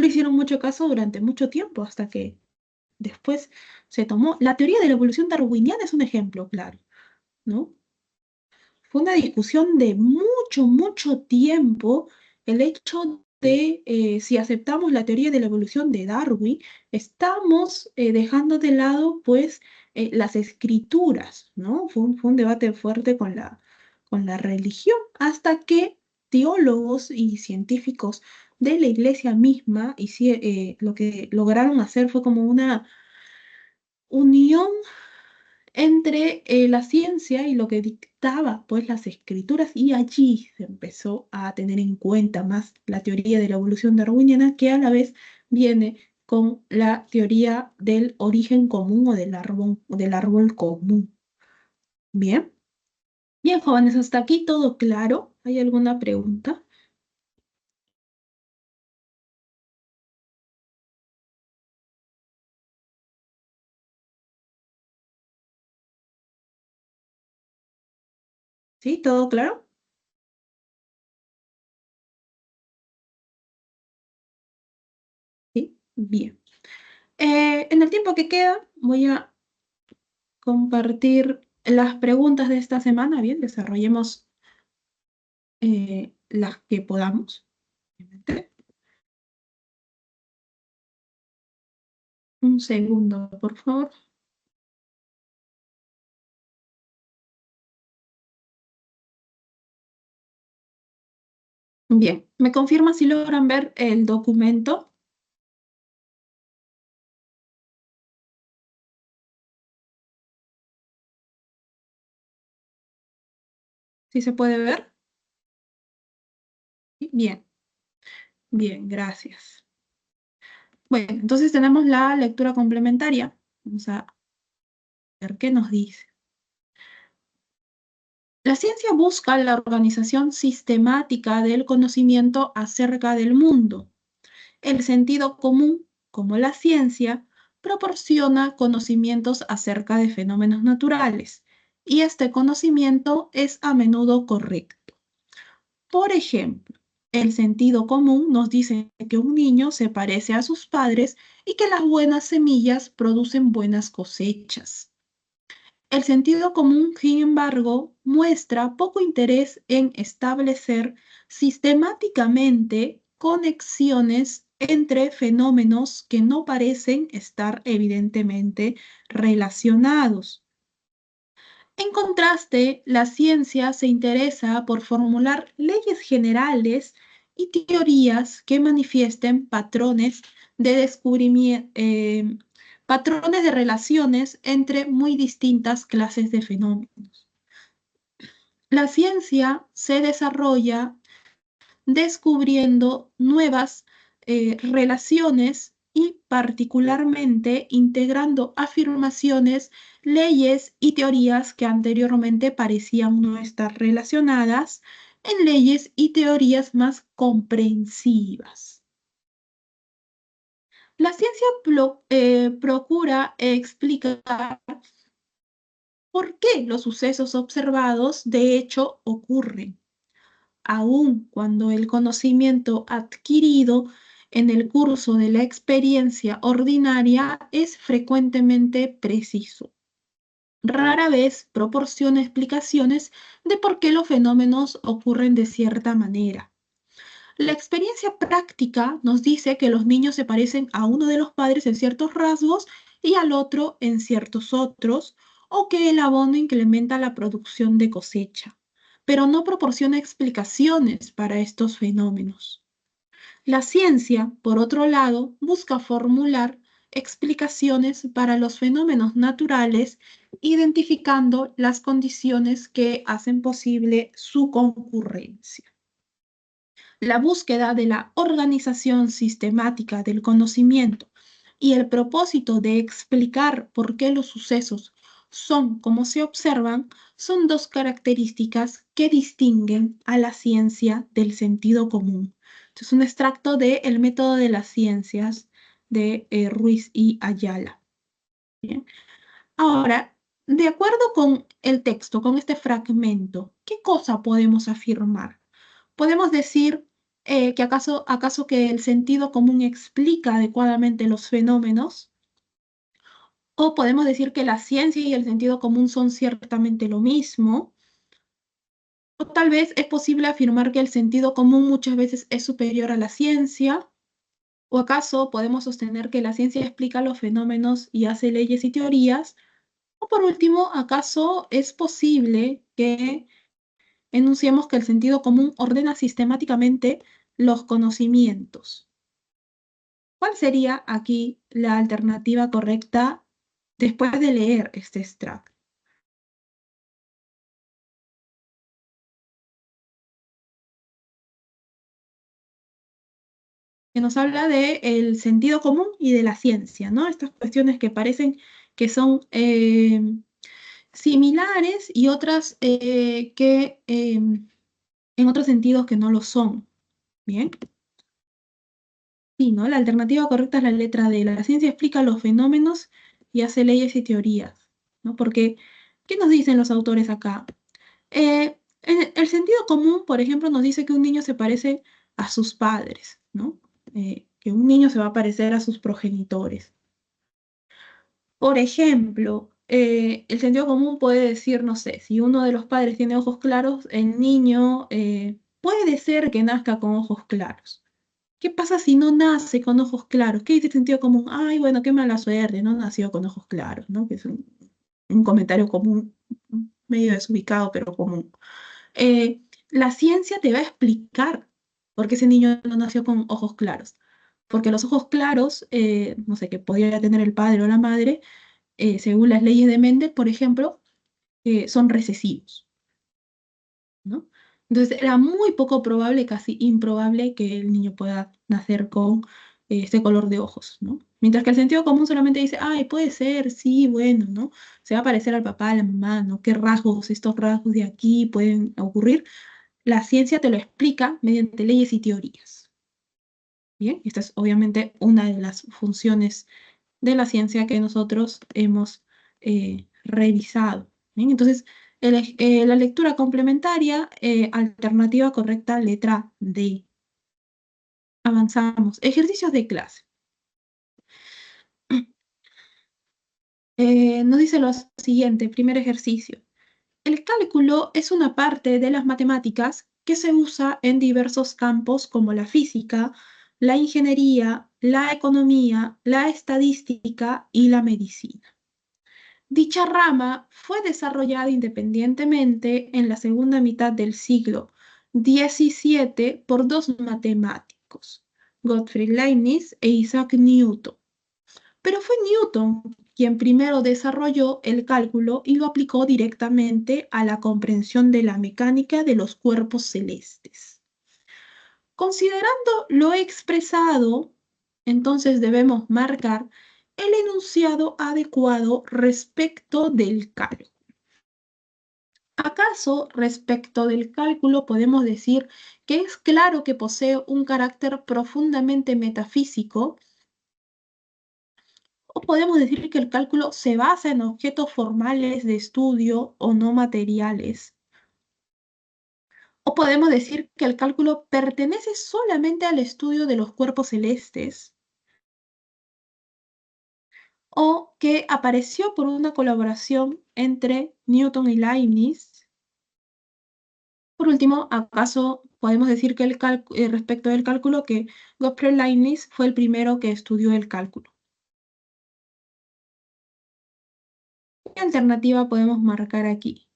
hicieron mucho caso durante mucho tiempo, hasta que después se tomó. La teoría de la evolución darwiniana es un ejemplo, claro, ¿no? Fue una discusión de mucho tiempo el hecho de si aceptamos la teoría de la evolución de Darwin, estamos dejando de lado, pues, las escrituras, ¿no? Fue un debate fuerte con la religión, hasta que teólogos y científicos de la iglesia misma lo que lograron hacer fue como una unión entre la ciencia y lo que dictaba pues las escrituras y allí se empezó a tener en cuenta más la teoría de la evolución darwiniana que a la vez viene con la teoría del origen común o del árbol común. Bien. Bien, jóvenes, hasta aquí todo claro. ¿Hay alguna pregunta? ¿Sí? ¿Todo claro? Sí, bien. En el tiempo que queda, voy a compartir las preguntas de esta semana. Bien, desarrollemos las que podamos. Obviamente. Un segundo, por favor. Bien, ¿me confirma si logran ver el documento? ¿Sí se puede ver? Sí, bien, bien, gracias. Bueno, entonces tenemos la lectura complementaria. Vamos a ver qué nos dice. La ciencia busca la organización sistemática del conocimiento acerca del mundo. El sentido común, como la ciencia, proporciona conocimientos acerca de fenómenos naturales, y este conocimiento es a menudo correcto. Por ejemplo, el sentido común nos dice que un niño se parece a sus padres y que las buenas semillas producen buenas cosechas. El sentido común, sin embargo, muestra poco interés en establecer sistemáticamente conexiones entre fenómenos que no parecen estar evidentemente relacionados. En contraste, la ciencia se interesa por formular leyes generales y teorías que manifiesten patrones de patrones de relaciones entre muy distintas clases de fenómenos. La ciencia se desarrolla descubriendo nuevas relaciones y particularmente integrando afirmaciones, leyes y teorías que anteriormente parecían no estar relacionadas en leyes y teorías más comprensivas. La ciencia procura explicar por qué los sucesos observados de hecho ocurren, aun cuando el conocimiento adquirido en el curso de la experiencia ordinaria es frecuentemente preciso. Rara vez proporciona explicaciones de por qué los fenómenos ocurren de cierta manera. La experiencia práctica nos dice que los niños se parecen a uno de los padres en ciertos rasgos y al otro en ciertos otros, o que el abono incrementa la producción de cosecha, pero no proporciona explicaciones para estos fenómenos. La ciencia, por otro lado, busca formular explicaciones para los fenómenos naturales, identificando las condiciones que hacen posible su concurrencia. La búsqueda de la organización sistemática del conocimiento y el propósito de explicar por qué los sucesos son como se observan son dos características que distinguen a la ciencia del sentido común. Esto es un extracto de El método de las ciencias de Ruiz y Ayala. Bien. Ahora, de acuerdo con el texto, con este fragmento, ¿qué cosa podemos afirmar? Podemos decir que acaso que el sentido común explica adecuadamente los fenómenos, o podemos decir que la ciencia y el sentido común son ciertamente lo mismo, o tal vez es posible afirmar que el sentido común muchas veces es superior a la ciencia, o acaso podemos sostener que la ciencia explica los fenómenos y hace leyes y teorías, o por último, ¿acaso es posible que enunciemos que el sentido común ordena sistemáticamente los conocimientos? ¿Cuál sería aquí la alternativa correcta después de leer este extracto? Que nos habla del sentido común y de la ciencia, ¿no? Estas cuestiones que parecen que son similares y otras que en otros sentidos que no lo son. ¿Bien? Sí, ¿no? La alternativa correcta es la letra D. La ciencia explica los fenómenos y hace leyes y teorías, ¿no? Porque, ¿qué nos dicen los autores acá? En el sentido común, por ejemplo, nos dice que un niño se parece a sus padres, ¿no? Que un niño se va a parecer a sus progenitores. Por ejemplo, el sentido común puede decir, no sé, si uno de los padres tiene ojos claros, el niño puede ser que nazca con ojos claros. ¿Qué pasa si no nace con ojos claros? ¿Qué dice el sentido común? Ay, bueno, qué mala suerte, no nació con ojos claros, ¿no? Que es un comentario común, medio desubicado, pero común. Eh, la ciencia te va a explicar por qué ese niño no nació con ojos claros. Porque los ojos claros, no sé, que podría tener el padre o la madre, según las leyes de Mendel, por ejemplo, son recesivos, ¿no? Entonces era muy poco probable, casi improbable, que el niño pueda nacer con este color de ojos, ¿no? Mientras que el sentido común solamente dice, ay, puede ser, sí, bueno, ¿no? Se va a parecer al papá, a la mamá, ¿no? ¿Qué rasgos, estos rasgos de aquí pueden ocurrir? La ciencia te lo explica mediante leyes y teorías. Bien, esta es obviamente una de las funciones de la ciencia que nosotros hemos revisado. Bien, entonces, la lectura complementaria, alternativa correcta, letra D. Avanzamos. Ejercicios de clase. Nos dice lo siguiente, primer ejercicio. El cálculo es una parte de las matemáticas que se usa en diversos campos como la física, la ingeniería, la economía, la estadística y la medicina. Dicha rama fue desarrollada independientemente en la segunda mitad del siglo XVII por dos matemáticos, Gottfried Leibniz e Isaac Newton. Pero fue Newton quien primero desarrolló el cálculo y lo aplicó directamente a la comprensión de la mecánica de los cuerpos celestes. Considerando lo expresado, entonces debemos marcar el enunciado adecuado respecto del cálculo. ¿Acaso respecto del cálculo podemos decir que es claro que posee un carácter profundamente metafísico? ¿O podemos decir que el cálculo se basa en objetos formales de estudio o no materiales? ¿O podemos decir que el cálculo pertenece solamente al estudio de los cuerpos celestes? ¿O que apareció por una colaboración entre Newton y Leibniz? Por último, ¿acaso podemos decir que respecto del cálculo que Gottfried Leibniz fue el primero que estudió el cálculo? ¿Qué alternativa podemos marcar aquí?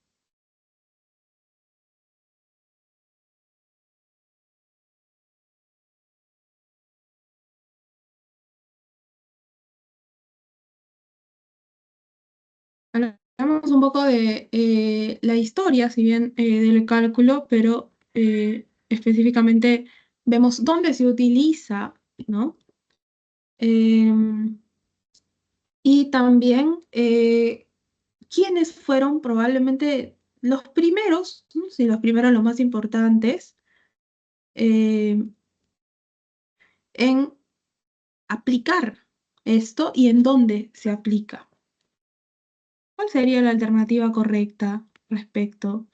Hablamos un poco de la historia, si bien del cálculo, pero específicamente vemos dónde se utiliza, ¿no? Y también quiénes fueron probablemente los primeros, ¿no? Sí, los primeros, los más importantes, eh, en aplicar esto y en dónde se aplica. ¿Cuál sería la alternativa correcta respecto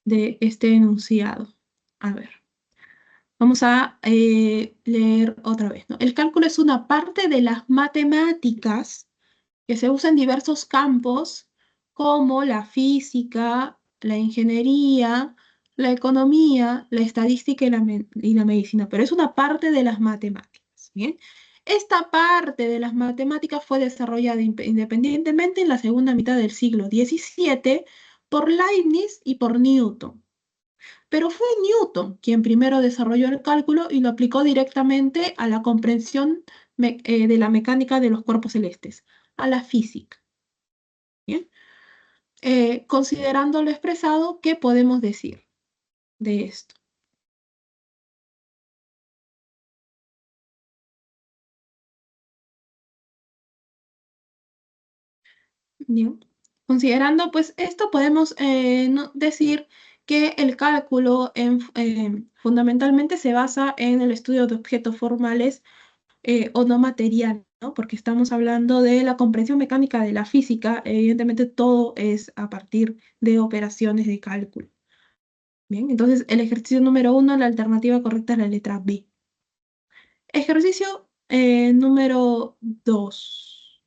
de este enunciado? A ver, vamos a leer otra vez, ¿no? El cálculo es una parte de las matemáticas que se usa en diversos campos como la física, la ingeniería, la economía, la estadística y la medicina, pero es una parte de las matemáticas, ¿bien? Esta parte de las matemáticas fue desarrollada independientemente en la segunda mitad del siglo XVII por Leibniz y por Newton. Pero fue Newton quien primero desarrolló el cálculo y lo aplicó directamente a la comprensión de la mecánica de los cuerpos celestes, a la física. ¿Bien? Considerando lo expresado, ¿qué podemos decir de esto? ¿Bien? Considerando pues esto, podemos decir que el cálculo fundamentalmente se basa en el estudio de objetos formales o no materiales, ¿no? Porque estamos hablando de la comprensión mecánica de la física. Evidentemente todo es a partir de operaciones de cálculo. Bien, entonces el ejercicio número 1, la alternativa correcta es la letra B. Ejercicio número 2.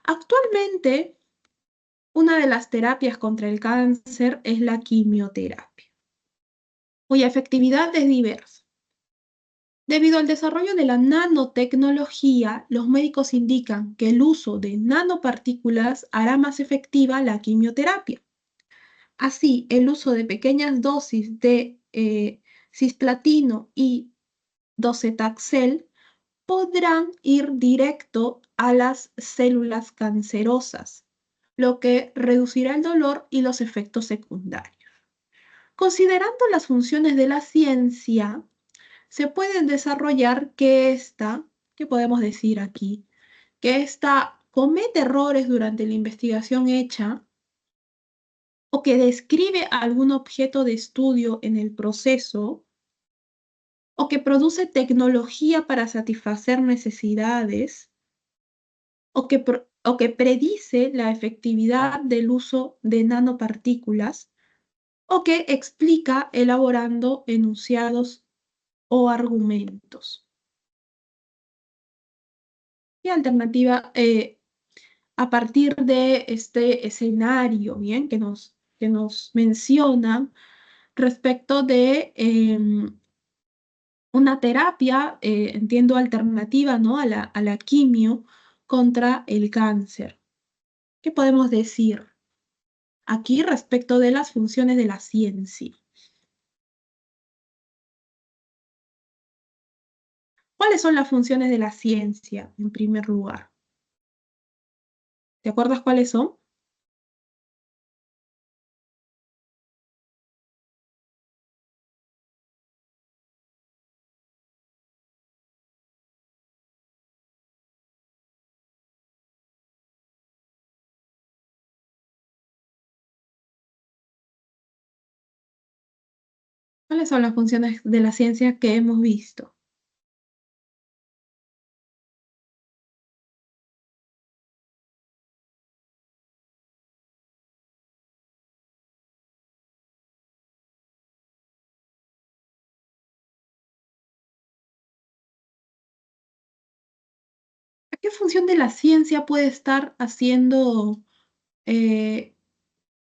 Actualmente, una de las terapias contra el cáncer es la quimioterapia, cuya efectividad es diversa. Debido al desarrollo de la nanotecnología, los médicos indican que el uso de nanopartículas hará más efectiva la quimioterapia. Así, el uso de pequeñas dosis de cisplatino y docetaxel podrán ir directo a las células cancerosas, lo que reducirá el dolor y los efectos secundarios. Considerando las funciones de la ciencia, se puede desarrollar ¿qué podemos decir aquí? Que esta comete errores durante la investigación hecha o que describe algún objeto de estudio en el proceso o que produce tecnología para satisfacer necesidades o que predice la efectividad del uso de nanopartículas o que explica elaborando enunciados o argumentos. Y alternativa, a partir de este escenario, ¿bien? Que nos mencionan respecto de una terapia, entiendo, alternativa, ¿no? a la quimio contra el cáncer. ¿Qué podemos decir aquí respecto de las funciones de la ciencia? ¿Cuáles son las funciones de la ciencia, en primer lugar? ¿Te acuerdas cuáles son? ¿Cuáles son las funciones de la ciencia que hemos visto? ¿A qué función de la ciencia puede estar haciendo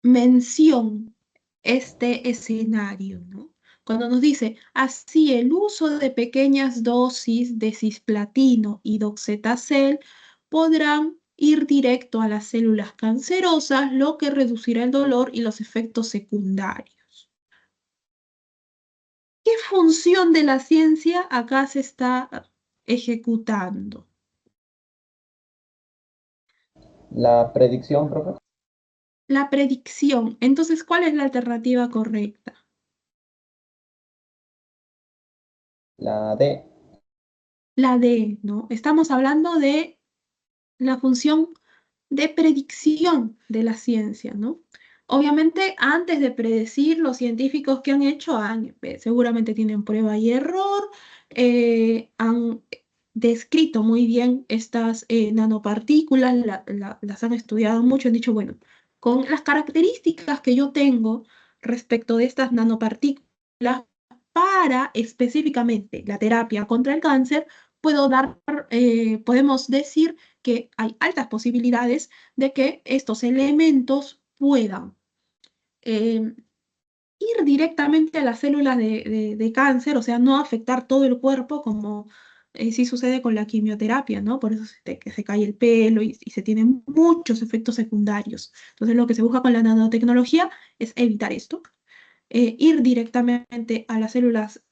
mención este escenario, ¿no? Cuando nos dice, así el uso de pequeñas dosis de cisplatino y doxetacel podrán ir directo a las células cancerosas, lo que reducirá el dolor y los efectos secundarios. ¿Qué función de la ciencia acá se está ejecutando?
La predicción, profe.
La predicción. Entonces, ¿cuál es la alternativa correcta?
La D.
La D, ¿no? Estamos hablando de la función de predicción de la ciencia, ¿no? Obviamente, antes de predecir, los científicos que han hecho seguramente tienen prueba y error, han descrito muy bien estas nanopartículas, las han estudiado mucho, han dicho, bueno, con las características que yo tengo respecto de estas nanopartículas para específicamente la terapia contra el cáncer, podemos decir que hay altas posibilidades de que estos elementos puedan eh, ir directamente a las células de cáncer, o sea, no afectar todo el cuerpo como sí sucede con la quimioterapia, ¿no? Por eso que se cae el pelo y se tienen muchos efectos secundarios. Entonces, lo que se busca con la nanotecnología es evitar esto, ir directamente a las células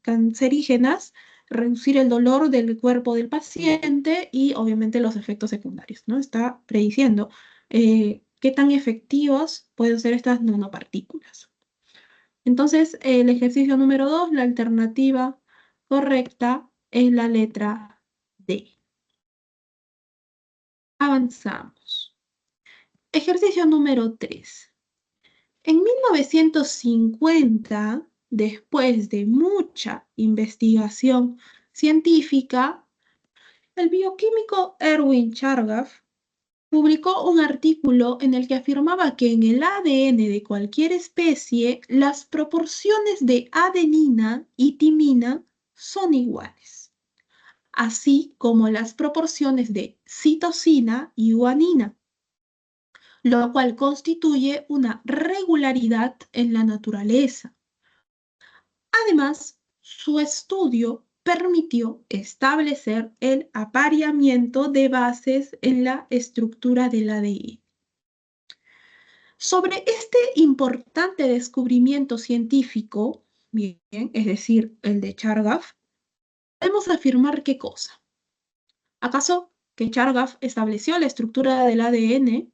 cancerígenas, reducir el dolor del cuerpo del paciente y obviamente los efectos secundarios, ¿no? Está prediciendo qué tan efectivos pueden ser estas nanopartículas. Entonces, el ejercicio número 2, la alternativa correcta es la letra D. Avanzamos. Ejercicio número 3. En 1950, después de mucha investigación científica, el bioquímico Erwin Chargaff publicó un artículo en el que afirmaba que en el ADN de cualquier especie las proporciones de adenina y timina son iguales, así como las proporciones de citosina y guanina, lo cual constituye una regularidad en la naturaleza. Además, su estudio permitió establecer el apareamiento de bases en la estructura del ADN. Sobre este importante descubrimiento científico, bien, es decir, el de Chargaff, podemos afirmar qué cosa. ¿Acaso que Chargaff estableció la estructura del ADN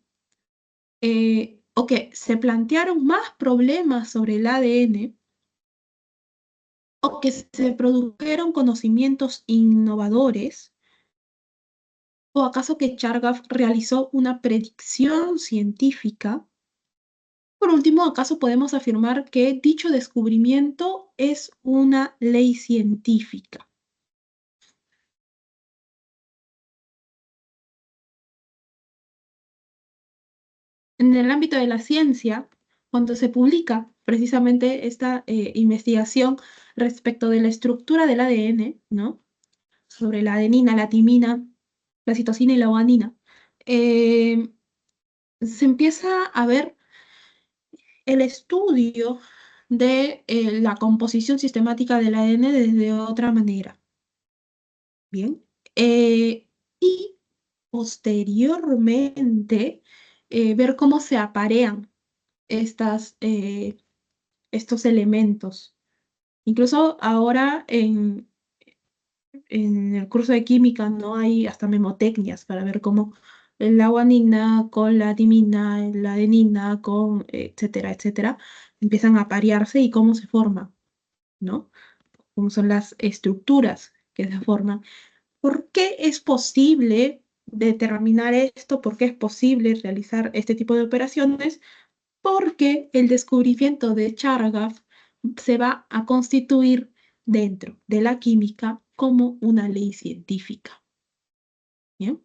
o que se plantearon más problemas sobre el ADN o que se produjeron conocimientos innovadores? ¿O acaso que Chargaff realizó una predicción científica? Por último, ¿acaso podemos afirmar que dicho descubrimiento es una ley científica? En el ámbito de la ciencia, cuando se publica precisamente esta investigación respecto de la estructura del ADN, ¿no? Sobre la adenina, la timina, la citosina y la guanina, se empieza a ver el estudio de la composición sistemática del ADN desde otra manera. Bien. Y posteriormente ver cómo se aparean estos elementos. Incluso ahora en el curso de química no hay hasta memotecnias para ver cómo la guanina con la timina, la adenina con etcétera, etcétera, empiezan a aparearse y cómo se forman, ¿no? Cómo son las estructuras que se forman. ¿Por qué es posible determinar esto? ¿Por qué es posible realizar este tipo de operaciones? Porque el descubrimiento de Chargaff se va a constituir dentro de la química como una ley científica. ¿Bien?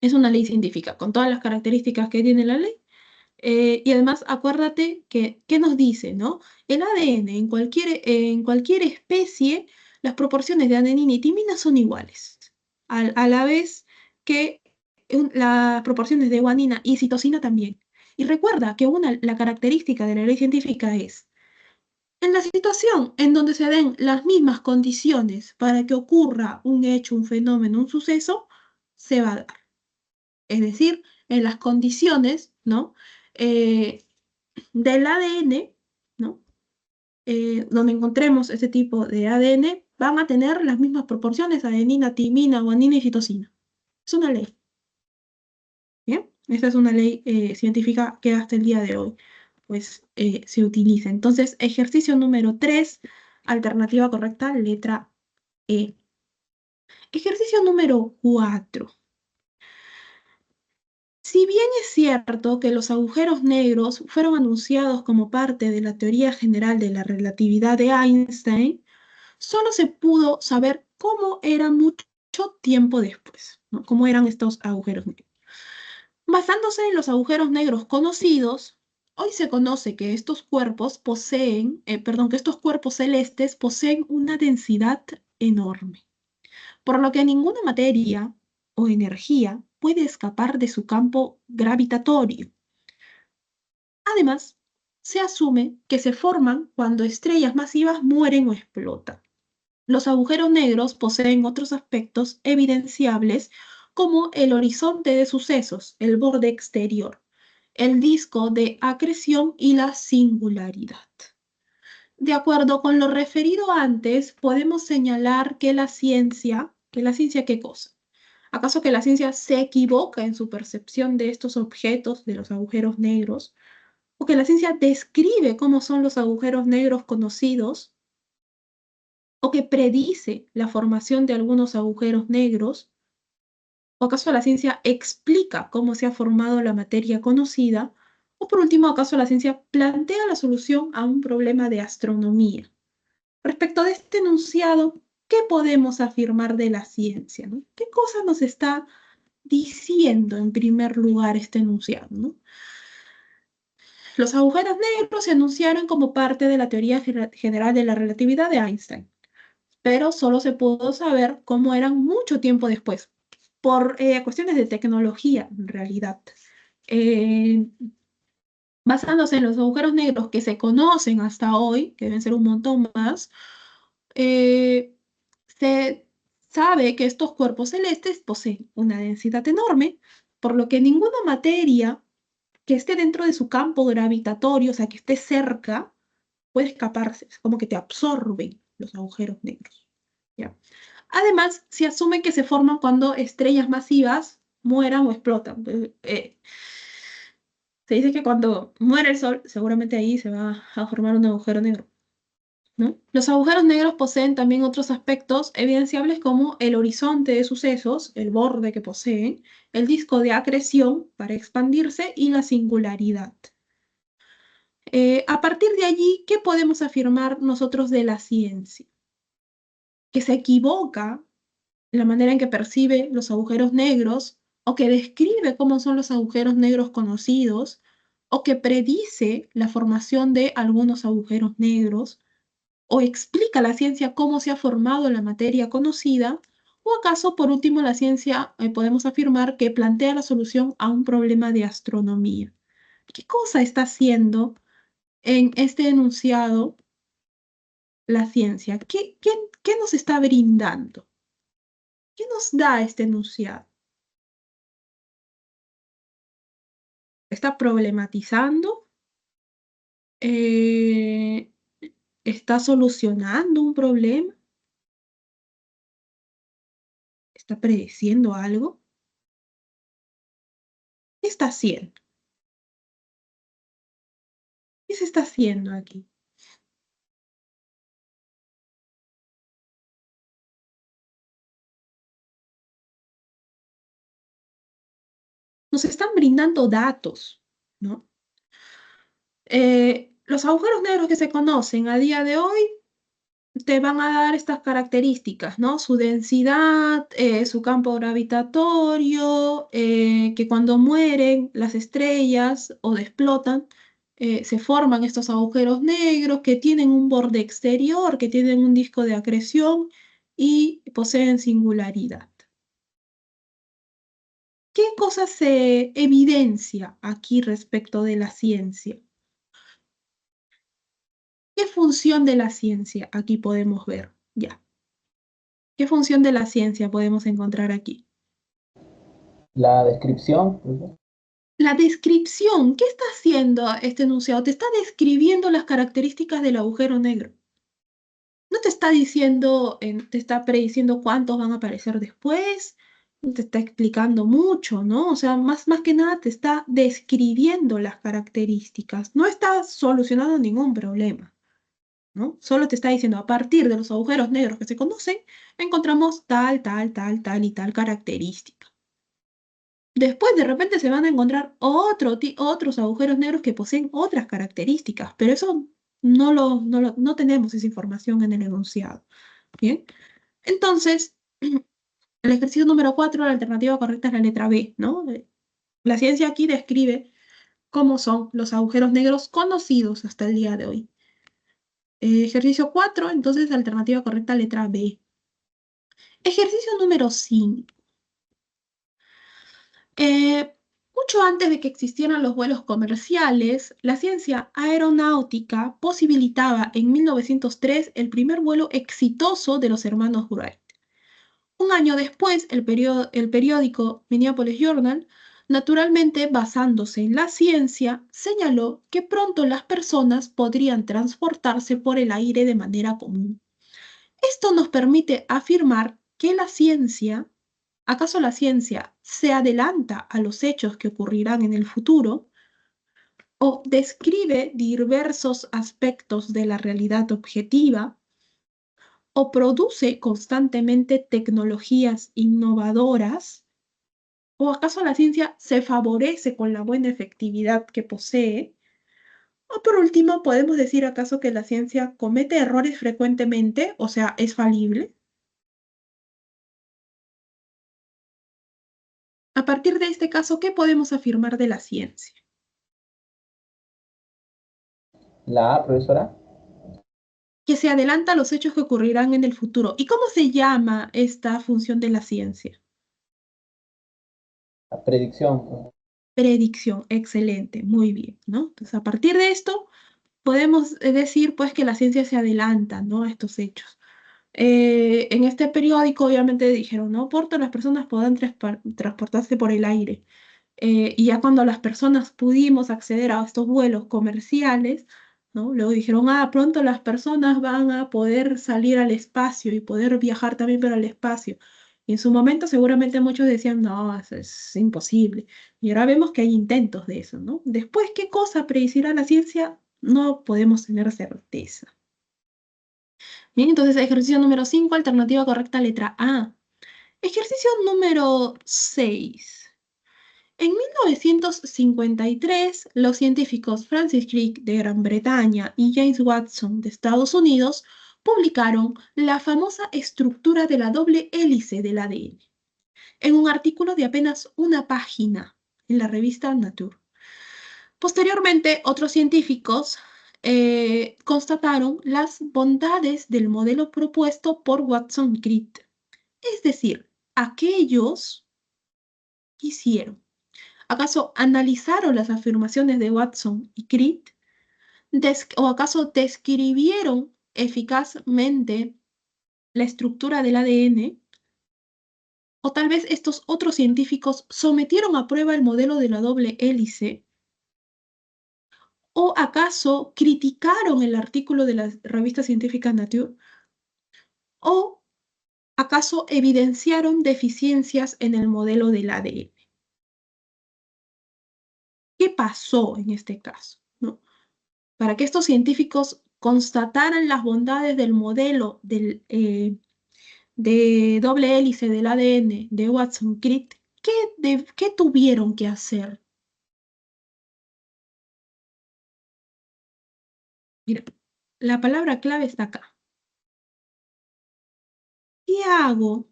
Es una ley científica con todas las características que tiene la ley. Y además, acuérdate que, ¿qué nos dice, no? El ADN en cualquier especie, las proporciones de adenina y timina son iguales, a la vez que las proporciones de guanina y citosina también. Y recuerda que la característica de la ley científica es, en la situación en donde se den las mismas condiciones para que ocurra un hecho, un fenómeno, un suceso, se va a dar. Es decir, en las condiciones, ¿no? Del ADN, ¿no? Donde encontremos este tipo de ADN, van a tener las mismas proporciones, adenina, timina, guanina y citosina. Es una ley. ¿Bien? Esta es una ley científica que hasta el día de hoy pues, se utiliza. Entonces, ejercicio número 3, alternativa correcta, letra E. Ejercicio número 4. Si bien es cierto que los agujeros negros fueron anunciados como parte de la teoría general de la relatividad de Einstein, solo se pudo saber cómo era mucho tiempo después, ¿no? Cómo eran estos agujeros negros. Basándose en los agujeros negros conocidos, hoy se conoce que estos cuerpos que estos cuerpos celestes poseen una densidad enorme, por lo que ninguna materia o energía puede escapar de su campo gravitatorio. Además, se asume que se forman cuando estrellas masivas mueren o explotan. Los agujeros negros poseen otros aspectos evidenciables como el horizonte de sucesos, el borde exterior, el disco de acreción y la singularidad. De acuerdo con lo referido antes, podemos señalar que la ciencia, ¿qué cosa? ¿Acaso que la ciencia se equivoca en su percepción de estos objetos, de los agujeros negros? ¿O que la ciencia describe cómo son los agujeros negros conocidos? ¿O que predice la formación de algunos agujeros negros? ¿O acaso la ciencia explica cómo se ha formado la materia conocida? O por último, ¿acaso la ciencia plantea la solución a un problema de astronomía? Respecto de este enunciado, ¿qué podemos afirmar de la ciencia, ¿no? ¿Qué cosa nos está diciendo en primer lugar este enunciado, ¿no? Los agujeros negros se anunciaron como parte de la teoría general de la relatividad de Einstein, pero solo se pudo saber cómo eran mucho tiempo después, por cuestiones de tecnología, en realidad. Basándose en los agujeros negros que se conocen hasta hoy, que deben ser un montón más, se sabe que estos cuerpos celestes poseen una densidad enorme, por lo que ninguna materia que esté dentro de su campo gravitatorio, o sea, que esté cerca, puede escaparse. Es como que te absorben los agujeros negros. ¿Ya? Además, se asume que se forman cuando estrellas masivas mueran o explotan. Se dice que cuando muere el Sol, seguramente ahí se va a formar un agujero negro, ¿no? Los agujeros negros poseen también otros aspectos evidenciables como el horizonte de sucesos, el borde que poseen, el disco de acreción para expandirse y la singularidad. A partir de allí, ¿qué podemos afirmar nosotros de la ciencia? Que se equivoca en la manera en que percibe los agujeros negros, o que describe cómo son los agujeros negros conocidos, o que predice la formación de algunos agujeros negros, o explica la ciencia cómo se ha formado la materia conocida, o acaso, por último, la ciencia podemos afirmar que plantea la solución a un problema de astronomía. ¿Qué cosa está haciendo en este enunciado la ciencia? ¿Qué nos está brindando? ¿Qué nos da este enunciado? ¿Está problematizando? ¿Está solucionando un problema? ¿Está prediciendo algo? ¿Qué está haciendo? ¿Qué se está haciendo aquí? Nos están brindando datos, ¿no? Los agujeros negros que se conocen a día de hoy te van a dar estas características, ¿no? Su densidad, su campo gravitatorio, que cuando mueren las estrellas o explotan, se forman estos agujeros negros que tienen un borde exterior, que tienen un disco de acreción y poseen singularidad. ¿Qué cosa se evidencia aquí respecto de la ciencia? ¿Qué función de la ciencia aquí podemos ver? Ya. ¿Qué función de la ciencia podemos encontrar aquí?
La descripción, profesor.
La descripción. ¿Qué está haciendo este enunciado? Te está describiendo las características del agujero negro. No te está diciendo, te está prediciendo cuántos van a aparecer después, no te está explicando mucho, ¿no? O sea, más que nada te está describiendo las características. No está solucionando ningún problema, ¿no? Solo te está diciendo, a partir de los agujeros negros que se conocen, encontramos tal, tal, tal, tal y tal característica. Después de repente se van a encontrar otros agujeros negros que poseen otras características, pero eso no tenemos esa información en el enunciado. ¿Bien? Entonces, el ejercicio número 4, la alternativa correcta es la letra B, ¿no? La ciencia aquí describe cómo son los agujeros negros conocidos hasta el día de hoy. Ejercicio 4, entonces, alternativa correcta, letra B. Ejercicio número 5. Mucho antes de que existieran los vuelos comerciales, la ciencia aeronáutica posibilitaba en 1903 el primer vuelo exitoso de los hermanos Wright. Un año después, el periódico Minneapolis Journal, naturalmente basándose en la ciencia, señaló que pronto las personas podrían transportarse por el aire de manera común. Esto nos permite afirmar que ¿acaso la ciencia se adelanta a los hechos que ocurrirán en el futuro o describe diversos aspectos de la realidad objetiva o produce constantemente tecnologías innovadoras ¿O acaso la ciencia se favorece con la buena efectividad que posee? O por último, ¿podemos decir acaso que la ciencia comete errores frecuentemente? O sea, ¿es falible? A partir de este caso, ¿qué podemos afirmar de la ciencia?
La A, profesora.
Que se adelanta a los hechos que ocurrirán en el futuro. ¿Y cómo se llama esta función de la ciencia?
La predicción.
Predicción, excelente, muy bien, ¿no? Entonces, a partir de esto, podemos decir, pues, que la ciencia se adelanta, ¿no? A estos hechos. En este periódico, obviamente, dijeron, no, pronto las personas podrán transportarse por el aire. Y ya cuando las personas pudimos acceder a estos vuelos comerciales, ¿no? Luego dijeron, pronto las personas van a poder salir al espacio y poder viajar también para el espacio. Y en su momento seguramente muchos decían, no, eso es imposible. Y ahora vemos que hay intentos de eso, ¿no? Después, ¿qué cosa predecirá la ciencia? No podemos tener certeza. Bien, entonces ejercicio número 5, alternativa correcta, letra A. Ejercicio número 6. En 1953, los científicos Francis Crick de Gran Bretaña y James Watson de Estados Unidos publicaron la famosa estructura de la doble hélice del ADN en un artículo de apenas una página en la revista Nature. Posteriormente, otros científicos constataron las bondades del modelo propuesto por Watson y Crick. Es decir, aquellos hicieron. ¿Acaso analizaron las afirmaciones de Watson y Crick? ¿O acaso describieron eficazmente la estructura del ADN? ¿O tal vez estos otros científicos sometieron a prueba el modelo de la doble hélice? ¿O acaso criticaron el artículo de la revista científica Nature? ¿O acaso evidenciaron deficiencias en el modelo del ADN? ¿Qué pasó en este caso? ¿No? Para que estos científicos constataran las bondades del modelo de doble hélice del ADN de Watson-Crick, ¿qué tuvieron que hacer? Mira, la palabra clave está acá. ¿Qué hago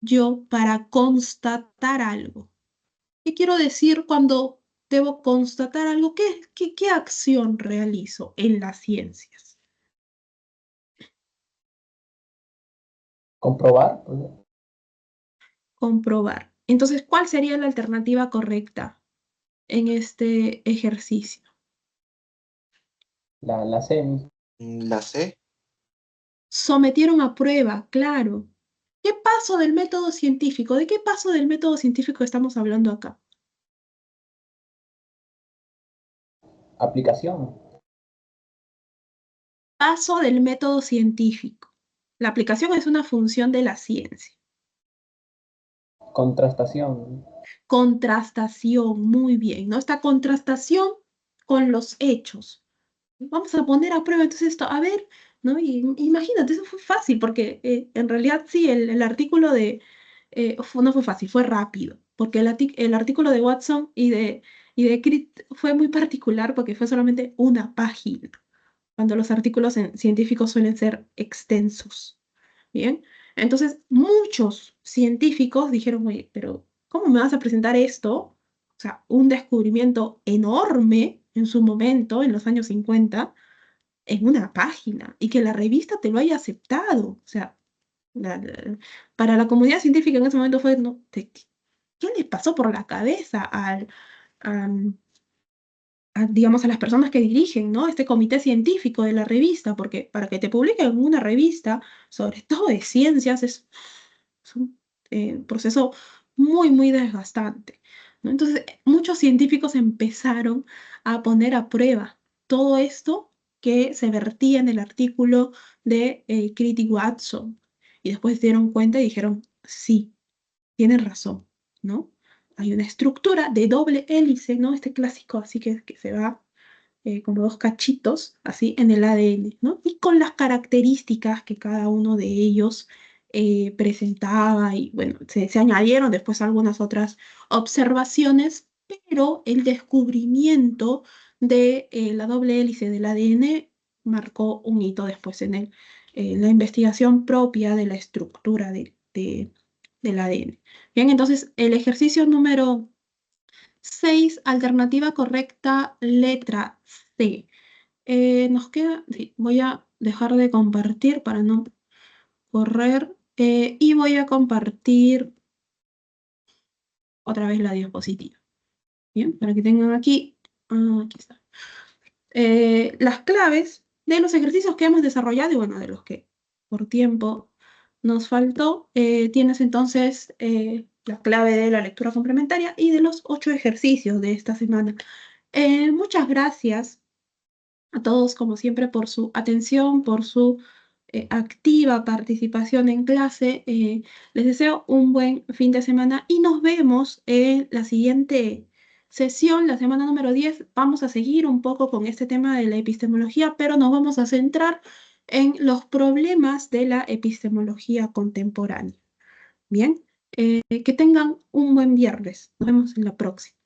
yo para constatar algo? ¿Qué quiero decir cuando debo constatar algo? ¿Qué acción realizo en las ciencias?
Comprobar.
Comprobar. Entonces, ¿cuál sería la alternativa correcta en este ejercicio?
La C.
La C.
Sometieron a prueba, claro. ¿Qué paso del método científico? ¿De qué paso del método científico estamos hablando acá?
Aplicación.
Paso del método científico. La aplicación es una función de la ciencia.
Contrastación.
Contrastación, muy bien, ¿no? Esta contrastación con los hechos. Vamos a poner a prueba entonces esto, a ver, ¿no? Y, imagínate, eso fue fácil, porque en realidad sí, el artículo no fue fácil, fue rápido, porque el artículo de Watson y de Crick fue muy particular porque fue solamente una página, cuando los artículos científicos suelen ser extensos. Bien, entonces muchos científicos dijeron, oye, pero ¿cómo me vas a presentar esto? O sea, un descubrimiento enorme en su momento, en los años 50, en una página y que la revista te lo haya aceptado. O sea, para la comunidad científica en ese momento fue, ¿no? ¿Qué les pasó por la cabeza digamos, a las personas que dirigen, ¿no? Este comité científico de la revista? Porque para que te publiquen en una revista, sobre todo de ciencias, es un proceso muy, muy desgastante, ¿no? Entonces, muchos científicos empezaron a poner a prueba todo esto que se vertía en el artículo de Crick y Watson. Y después se dieron cuenta y dijeron, sí, tienen razón, ¿no? Hay una estructura de doble hélice, ¿no? Este clásico, así que se va como dos cachitos, así, en el ADN, ¿no? Y con las características que cada uno de ellos presentaba y bueno, se añadieron después algunas otras observaciones, pero el descubrimiento de la doble hélice del ADN marcó un hito después en la investigación propia de la estructura del ADN. Bien, entonces el ejercicio número 6, alternativa correcta, letra C. Nos queda, sí, voy a dejar de compartir para no correr y voy a compartir otra vez la diapositiva. Bien, para que tengan aquí, aquí está. Las claves de los ejercicios que hemos desarrollado y bueno, de los que por tiempo nos faltó, tienes entonces la clave de la lectura complementaria y de los 8 ejercicios de esta semana. Muchas gracias a todos, como siempre, por su atención, por su activa participación en clase. Les deseo un buen fin de semana y nos vemos en la siguiente sesión, la semana número 10. Vamos a seguir un poco con este tema de la epistemología, pero nos vamos a centrar en los problemas de la epistemología contemporánea. Bien, que tengan un buen viernes. Nos vemos en la próxima.